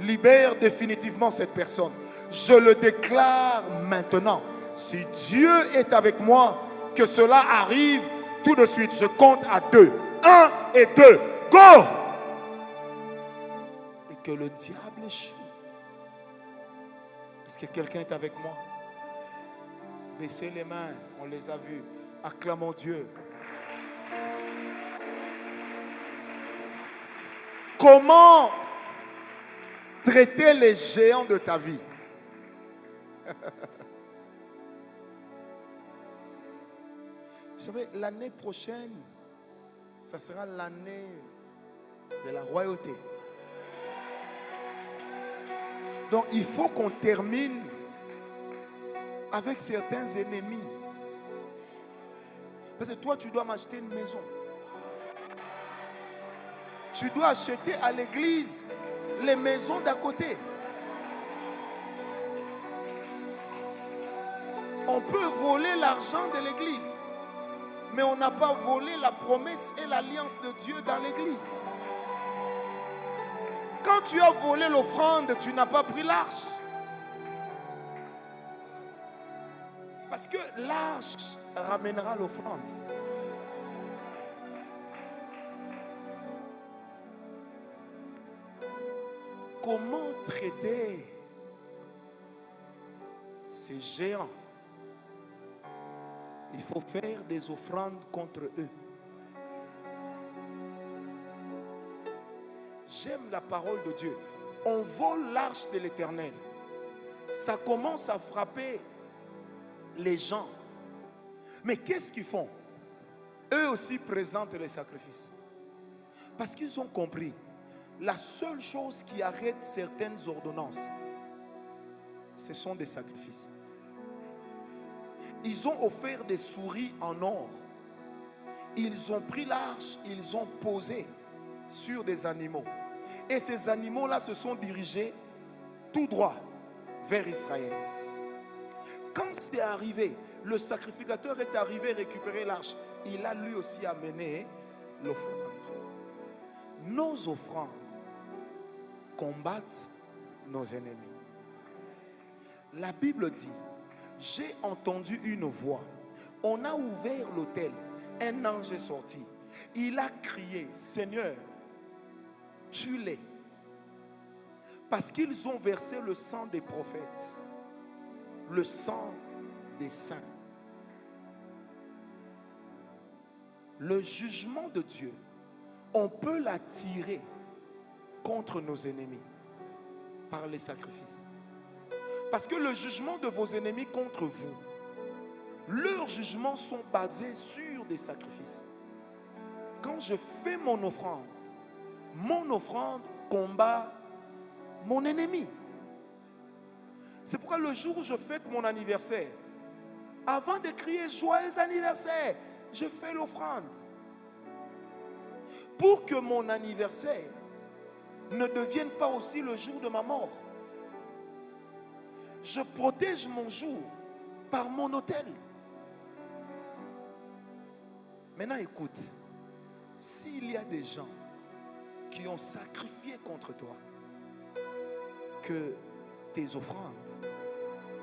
libère définitivement cette personne. Je le déclare maintenant. Si Dieu est avec moi, que cela arrive tout de suite. Je compte à 2. 1 et 2. Go! Et que le diable échoue. Est-ce que quelqu'un est avec moi? Baissez les mains, on les a vus. Acclamons Dieu. Comment traiter les géants de ta vie? Vous savez, l'année prochaine, ça sera l'année de la royauté. Donc, il faut qu'on termine avec certains ennemis. Parce que toi, tu dois m'acheter une maison. Tu dois acheter à l'église les maisons d'à côté. On peut voler l'argent de l'église, mais on n'a pas volé la promesse et l'alliance de Dieu dans l'église. Quand tu as volé l'offrande, tu n'as pas pris l'arche. Parce que l'arche ramènera l'offrande. Comment traiter ces géants? Il faut faire des offrandes contre eux. J'aime la parole de Dieu. On vole l'arche de l'Éternel. Ça commence à frapper les gens. Mais qu'est-ce qu'ils font? Eux aussi présentent les sacrifices. Parce qu'ils ont compris. La seule chose qui arrête certaines ordonnances, ce sont des sacrifices. Ils ont offert des souris en or. Ils ont pris l'arche, ils ont posé sur des animaux. Et ces animaux-là se sont dirigés tout droit vers Israël. Quand c'est arrivé, le sacrificateur est arrivé récupérer l'arche. Il a lui aussi amené l'offrande. Nos offrandes combattent nos ennemis. La Bible dit, j'ai entendu une voix. On a ouvert l'autel. Un ange est sorti. Il a crié, Seigneur, tue-les. Parce qu'ils ont versé le sang des prophètes, le sang des saints. Le jugement de Dieu, on peut l'attirer contre nos ennemis par les sacrifices. Parce que le jugement de vos ennemis contre vous, leurs jugements sont basés sur des sacrifices. Quand je fais mon offrande combat mon ennemi. C'est pourquoi le jour où je fête mon anniversaire, avant de crier joyeux anniversaire, je fais l'offrande. Pour que mon anniversaire ne devienne pas aussi le jour de ma mort. Je protège mon jour par mon autel. Maintenant écoute, s'il y a des gens qui ont sacrifié contre toi, que tes offrandes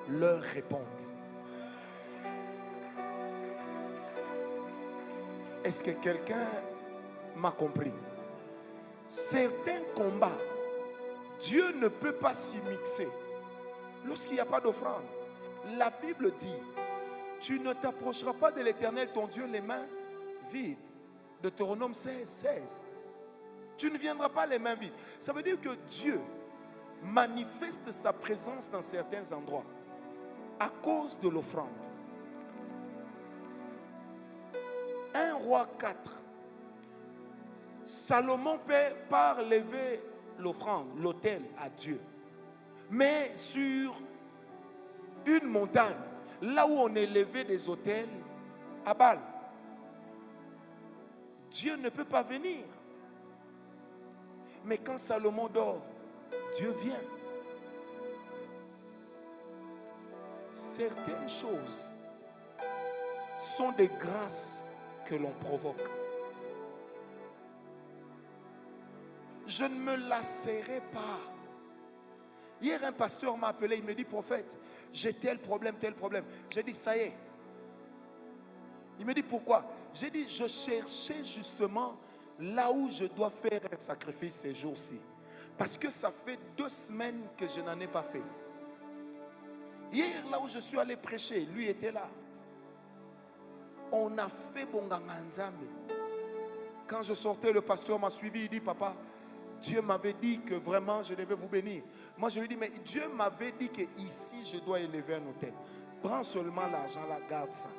leur répondent. Est-ce que quelqu'un m'a compris? Certains combats, Dieu ne peut pas s'y mixer lorsqu'il n'y a pas d'offrande. La Bible dit, tu ne t'approcheras pas de l'Éternel ton Dieu les mains vides. Deutéronome 16, 16. Tu ne viendras pas les mains vides. Ça veut dire que Dieu manifeste sa présence dans certains endroits à cause de l'offrande. 1 Roi 4. Salomon part lever l'offrande, l'autel à Dieu. Mais sur une montagne, là où on élevait des autels à Baal. Dieu ne peut pas venir. Mais quand Salomon dort, Dieu vient. Certaines choses sont des grâces que l'on provoque. Je ne me lasserai pas. Hier, un pasteur m'a appelé, il me dit, prophète, j'ai tel problème, tel problème. J'ai dit, ça y est. Il me dit, pourquoi? J'ai dit, je cherchais justement là où je dois faire un sacrifice ces jours-ci. Parce que ça fait 2 semaines que je n'en ai pas fait. Hier, là où je suis allé prêcher, lui était là. On a fait Bonganga Nzambe. Quand je sortais, le pasteur m'a suivi, il dit, papa, Dieu m'avait dit que vraiment je devais vous bénir. Moi je lui dis, mais Dieu m'avait dit que ici je dois élever un hôtel. Prends seulement l'argent là, garde ça.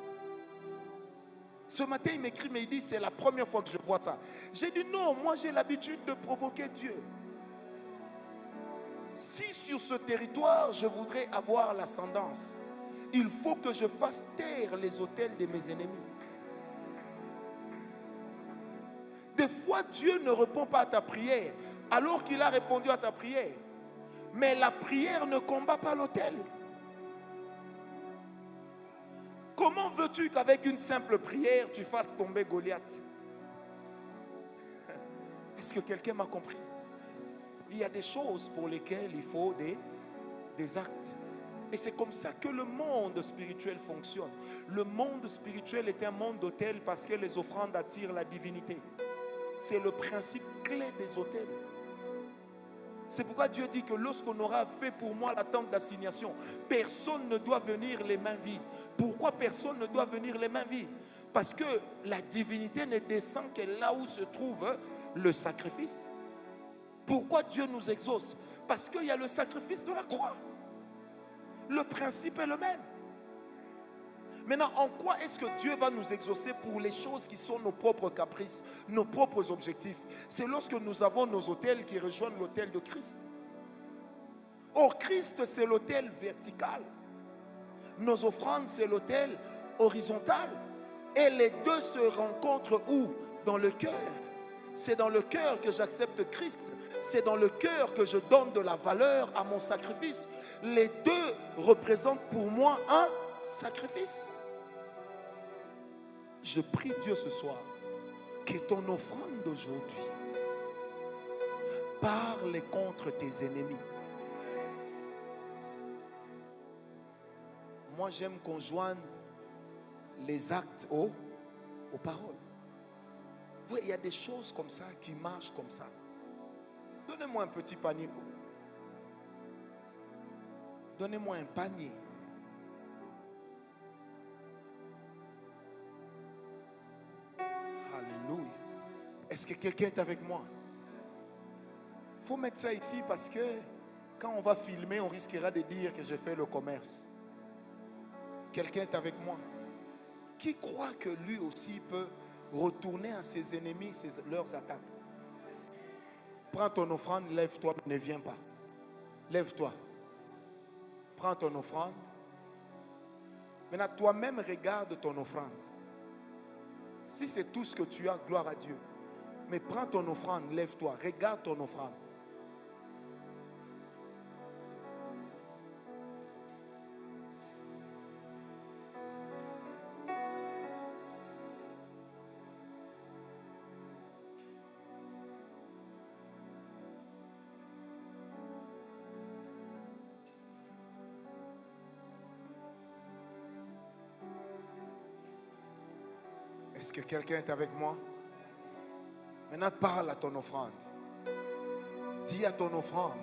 Ce matin il m'écrit, mais il dit, c'est la première fois que je vois ça. J'ai dit, non, moi j'ai l'habitude de provoquer Dieu. Si sur ce territoire je voudrais avoir l'ascendance, il faut que je fasse taire les autels de mes ennemis. Des fois Dieu ne répond pas à ta prière alors qu'il a répondu à ta prière. Mais la prière ne combat pas l'autel. Comment veux-tu qu'avec une simple prière tu fasses tomber Goliath? Est-ce que quelqu'un m'a compris? Il y a des choses pour lesquelles il faut des actes. Et c'est comme ça que le monde spirituel fonctionne. Le monde spirituel est un monde d'autel parce que les offrandes attirent la divinité. C'est le principe clé des autels. C'est pourquoi Dieu dit que lorsqu'on aura fait pour moi la tente d'assignation, personne ne doit venir les mains vides. Pourquoi personne ne doit venir les mains vides? Parce que la divinité ne descend que là où se trouve le sacrifice. Pourquoi Dieu nous exauce? Parce qu'il y a le sacrifice de la croix. Le principe est le même. Maintenant, en quoi est-ce que Dieu va nous exaucer pour les choses qui sont nos propres caprices, nos propres objectifs? C'est lorsque nous avons nos autels qui rejoignent l'autel de Christ. Or, Christ, c'est l'autel vertical. Nos offrandes, c'est l'autel horizontal. Et les deux se rencontrent où? Dans le cœur. C'est dans le cœur que j'accepte Christ. C'est dans le cœur que je donne de la valeur à mon sacrifice. Les deux représentent pour moi un sacrifice. Je prie Dieu ce soir que ton offrande d'aujourd'hui parle contre tes ennemis. Moi j'aime qu'on joigne les actes aux paroles. Vous voyez, il y a des choses comme ça qui marchent comme ça. Donnez-moi un petit panier. Donnez-moi un panier. Alléluia. Est-ce que quelqu'un est avec moi? Il faut mettre ça ici parce que quand on va filmer, on risquera de dire que j'ai fait le commerce. Quelqu'un est avec moi? Qui croit que lui aussi peut retourner à ses ennemis leurs attaques? Prends ton offrande, lève-toi, ne viens pas. Lève-toi. Prends ton offrande. Maintenant, toi-même, regarde ton offrande. Si c'est tout ce que tu as, gloire à Dieu. Mais prends ton offrande, lève-toi, regarde ton offrande. Est-ce que quelqu'un est avec moi? Maintenant, parle à ton offrande. Dis à ton offrande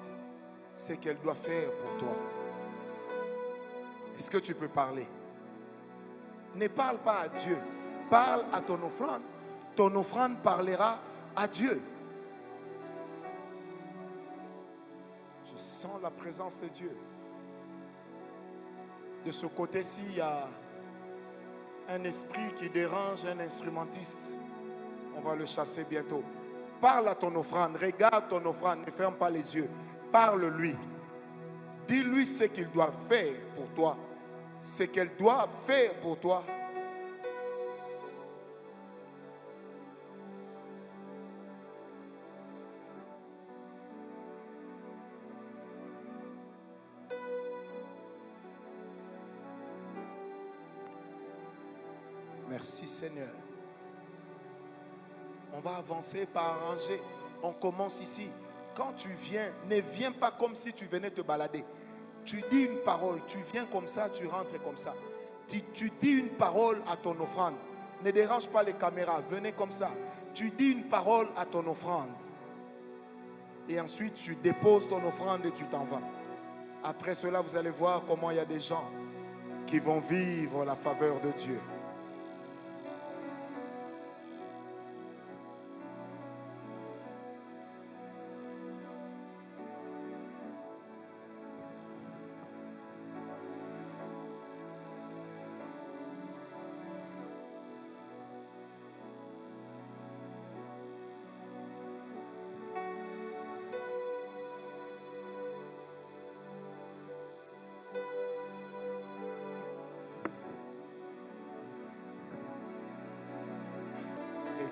ce qu'elle doit faire pour toi. Est-ce que tu peux parler? Ne parle pas à Dieu. Parle à ton offrande. Ton offrande parlera à Dieu. Je sens la présence de Dieu. De ce côté-ci, il y a un esprit qui dérange un instrumentiste. On va le chasser bientôt. Parle à ton offrande, regarde ton offrande, ne ferme pas les yeux. Parle-lui. Dis-lui ce qu'il doit faire pour toi. ce qu'elle doit faire pour toi. Merci Seigneur. On va avancer par arranger. On commence ici. Quand tu viens, ne viens pas comme si tu venais te balader. Tu dis une parole, tu viens comme ça, tu rentres comme ça. Tu dis une parole à ton offrande. Ne dérange pas les caméras, venez comme ça. Tu dis une parole à ton offrande. Et ensuite, tu déposes ton offrande et tu t'en vas. Après cela, vous allez voir comment il y a des gens qui vont vivre la faveur de Dieu.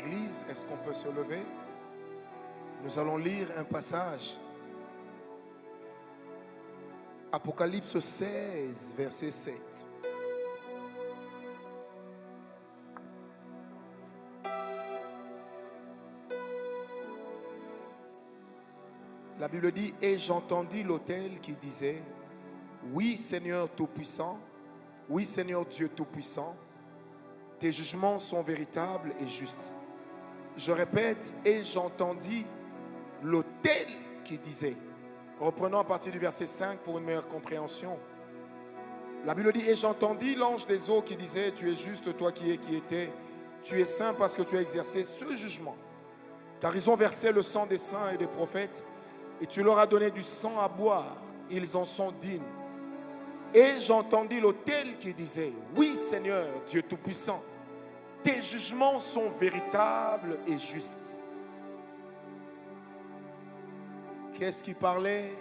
Église, est-ce qu'on peut se lever? Nous allons lire un passage. Apocalypse 16, verset 7. La Bible dit, et j'entendis l'autel qui disait, oui Seigneur Tout-Puissant, oui Seigneur Dieu Tout-Puissant, tes jugements sont véritables et justes. Je répète, et j'entendis l'autel qui disait. Reprenons à partir du verset 5 pour une meilleure compréhension. La Bible dit, et j'entendis l'ange des eaux qui disait, tu es juste, toi qui étais, tu es saint parce que tu as exercé ce jugement. Car ils ont versé le sang des saints et des prophètes, et tu leur as donné du sang à boire. Ils en sont dignes. Et j'entendis l'autel qui disait, oui Seigneur, Dieu Tout-Puissant, tes jugements sont véritables et justes. Qu'est-ce qui parlait?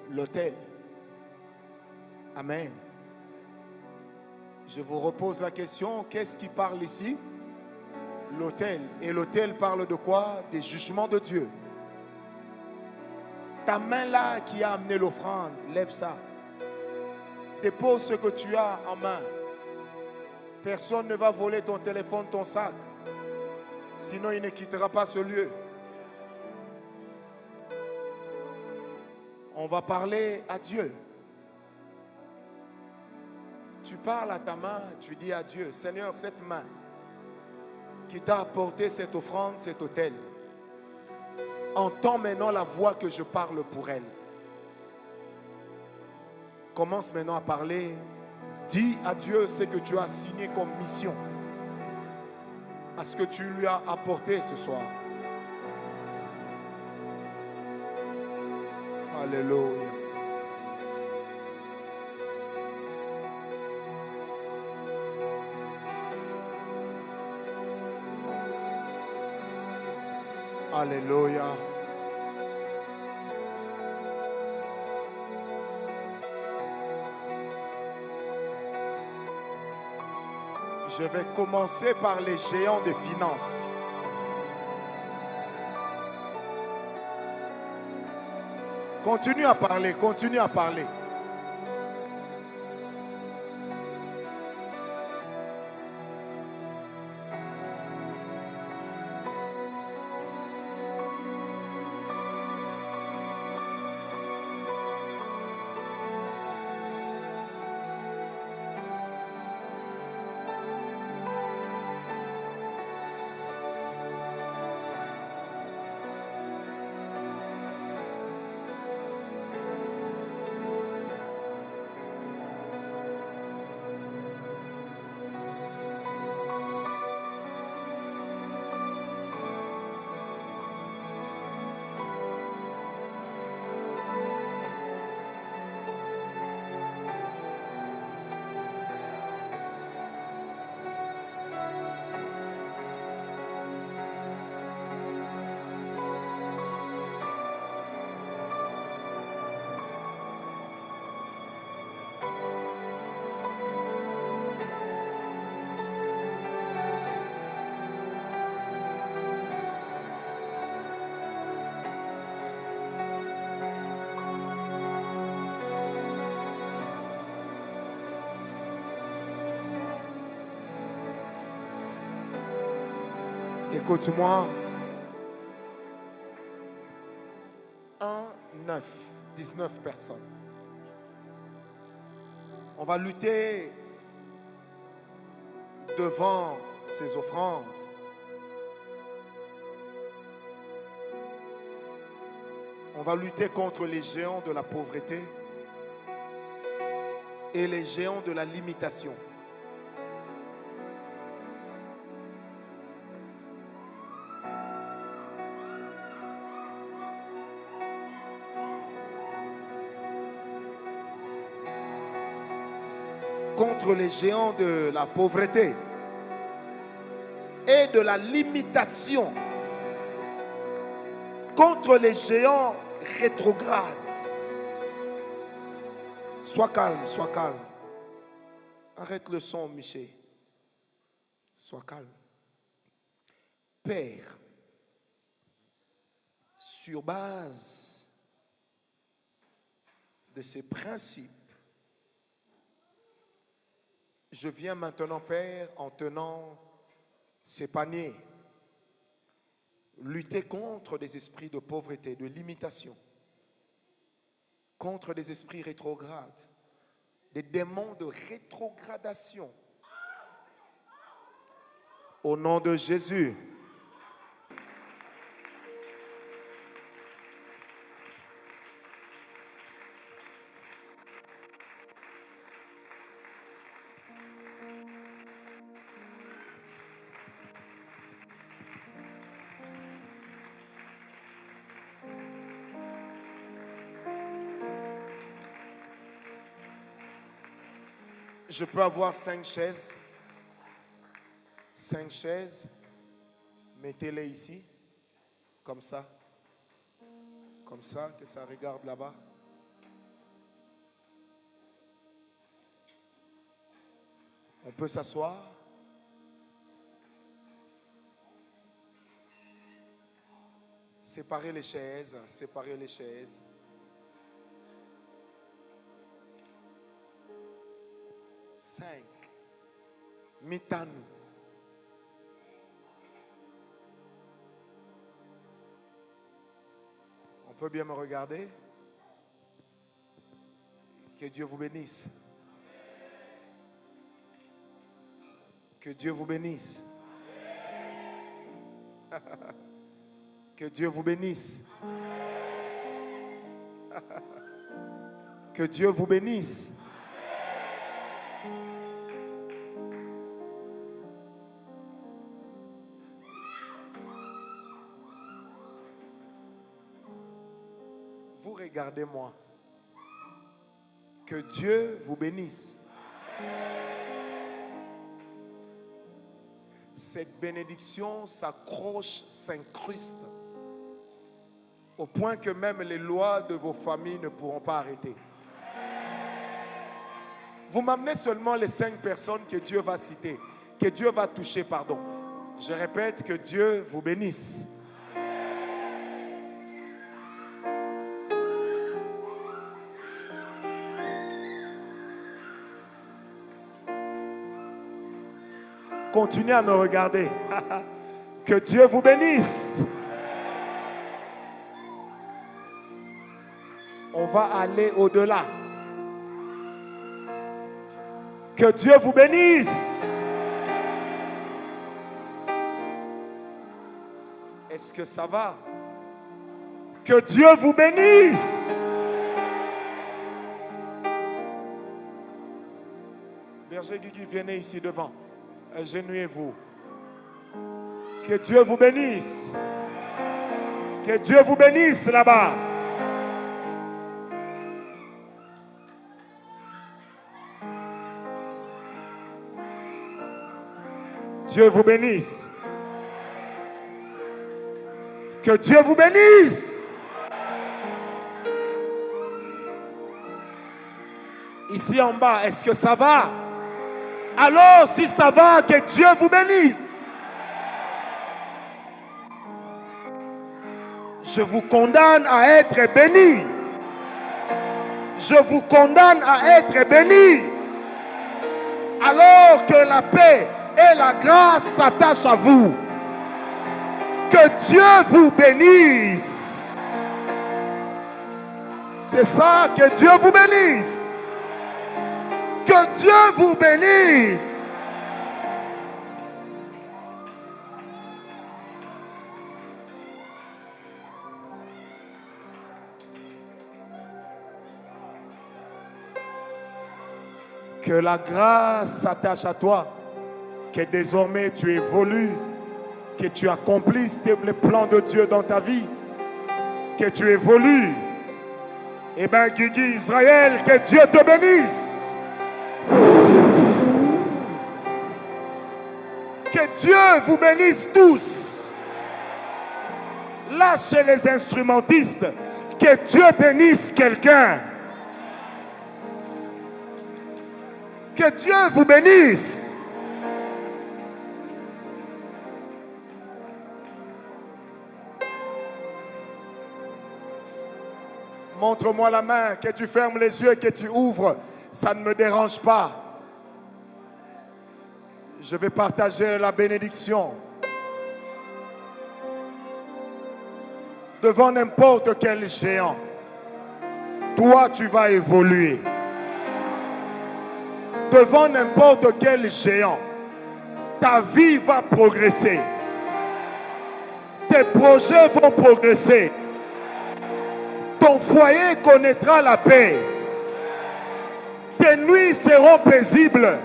L'autel. Amen. Je vous repose la question, qu'est-ce qui parle ici? L'autel. Et l'autel parle de quoi? Des jugements de Dieu. Ta main là qui a amené l'offrande, lève ça. Dépose ce que tu as en main. Personne ne va voler ton téléphone, ton sac. Sinon, il ne quittera pas ce lieu. On va parler à Dieu. Tu parles à ta main, tu dis à Dieu, Seigneur, cette main qui t'a apporté cette offrande, cet autel, entends maintenant la voix que je parle pour elle. Commence maintenant à parler. Dis à Dieu ce que tu as signé comme mission, à ce que tu lui as apporté ce soir. Alléluia. Alléluia. Je vais commencer par les géants des finances. Continue à parler, continue à parler. Écoute-moi. 19 personnes. On va lutter devant ces offrandes. On va lutter contre les géants de la pauvreté et les géants de la limitation. Contre les géants de la pauvreté et de la limitation. Contre les géants rétrogrades. Sois calme, sois calme. Arrête le son, Michel. Sois calme. Père, sur base de ces principes, je viens maintenant, Père, en tenant ces paniers, lutter contre des esprits de pauvreté, de limitation, contre des esprits rétrogrades, des démons de rétrogradation. Au nom de Jésus. Je peux avoir 5 chaises. 5 chaises. Mettez-les ici. Comme ça. Comme ça, que ça regarde là-bas. On peut s'asseoir. Séparez les chaises. Séparez les chaises. Cinq. Mitanu. On peut bien me regarder. Que Dieu vous bénisse. Que Dieu vous bénisse. Que Dieu vous bénisse. Que Dieu vous bénisse. Vous regardez-moi. Que Dieu vous bénisse. Cette bénédiction s'accroche, s'incruste, au point que même les lois de vos familles ne pourront pas arrêter. Vous m'amenez seulement les 5 personnes que Dieu va citer, que Dieu va toucher, pardon. Je répète, que Dieu vous bénisse. Continuez à me regarder. Que Dieu vous bénisse. On va aller au-delà. Que Dieu vous bénisse. Est-ce que ça va? Que Dieu vous bénisse. Berger Guigui, venez ici devant. Agenouillez-vous. Que Dieu vous bénisse. Que Dieu vous bénisse là-bas. Dieu vous bénisse. Que Dieu vous bénisse. Ici en bas, est-ce que ça va? Alors, si ça va, que Dieu vous bénisse. Je vous condamne à être béni. Je vous condamne à être béni. Alors que la paix et la grâce s'attachent à vous. Que Dieu vous bénisse. C'est ça, que Dieu vous bénisse. Que Dieu vous bénisse. Que la grâce s'attache à toi, que désormais tu évolues, que tu accomplisses les plans de Dieu dans ta vie, que tu évolues. Eh bien, Guigui Israël, que Dieu te bénisse. Que Dieu vous bénisse tous. Là, chez les instrumentistes, que Dieu bénisse quelqu'un. Que Dieu vous bénisse. Montre-moi la main, que tu fermes les yeux, que tu ouvres. Ça ne me dérange pas. Je vais partager la bénédiction. Devant n'importe quel géant, toi tu vas évoluer. Devant n'importe quel géant, ta vie va progresser. Tes projets vont progresser. Ton foyer connaîtra la paix. Tes nuits seront paisibles.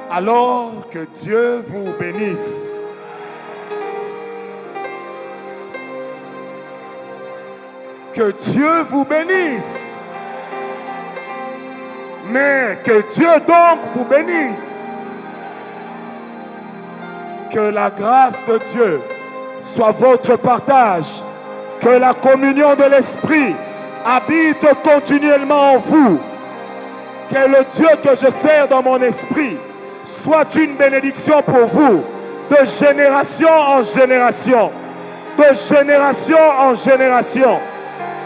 Alors que Dieu vous bénisse. Que Dieu vous bénisse. Mais que Dieu donc vous bénisse. Que la grâce de Dieu soit votre partage. Que la communion de l'Esprit habite continuellement en vous. Que le Dieu que je sers dans mon esprit soit une bénédiction pour vous. De génération en génération. De génération en génération.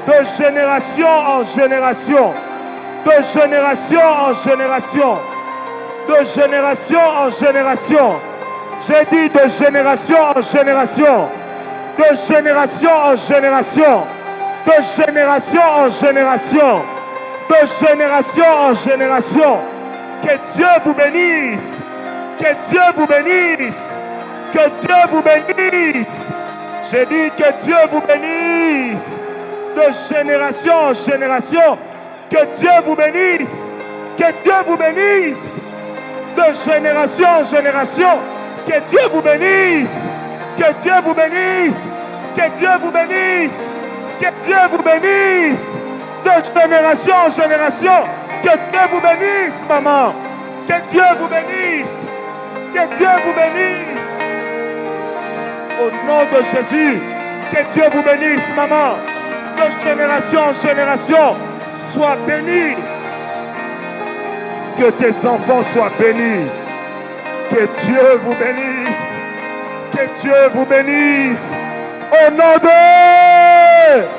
De génération en génération. De génération en génération. De génération en génération. J'ai dit de génération en génération. De génération en génération. De génération en génération. De génération en génération. Que Dieu vous bénisse. Que Dieu vous bénisse. Que Dieu vous bénisse. J'ai dit que Dieu vous bénisse. De génération en génération. Que Dieu vous bénisse. Que Dieu vous bénisse. De génération en génération. Que Dieu vous bénisse. Que Dieu vous bénisse. Que Dieu vous bénisse. Que Dieu vous bénisse. De génération en génération. Que Dieu vous bénisse, maman. Que Dieu vous bénisse. Que Dieu vous bénisse. Au nom de Jésus. Que Dieu vous bénisse, maman. De génération en génération. Sois béni. Que tes enfants soient bénis. Que Dieu vous bénisse. Que Dieu vous bénisse. Au nom de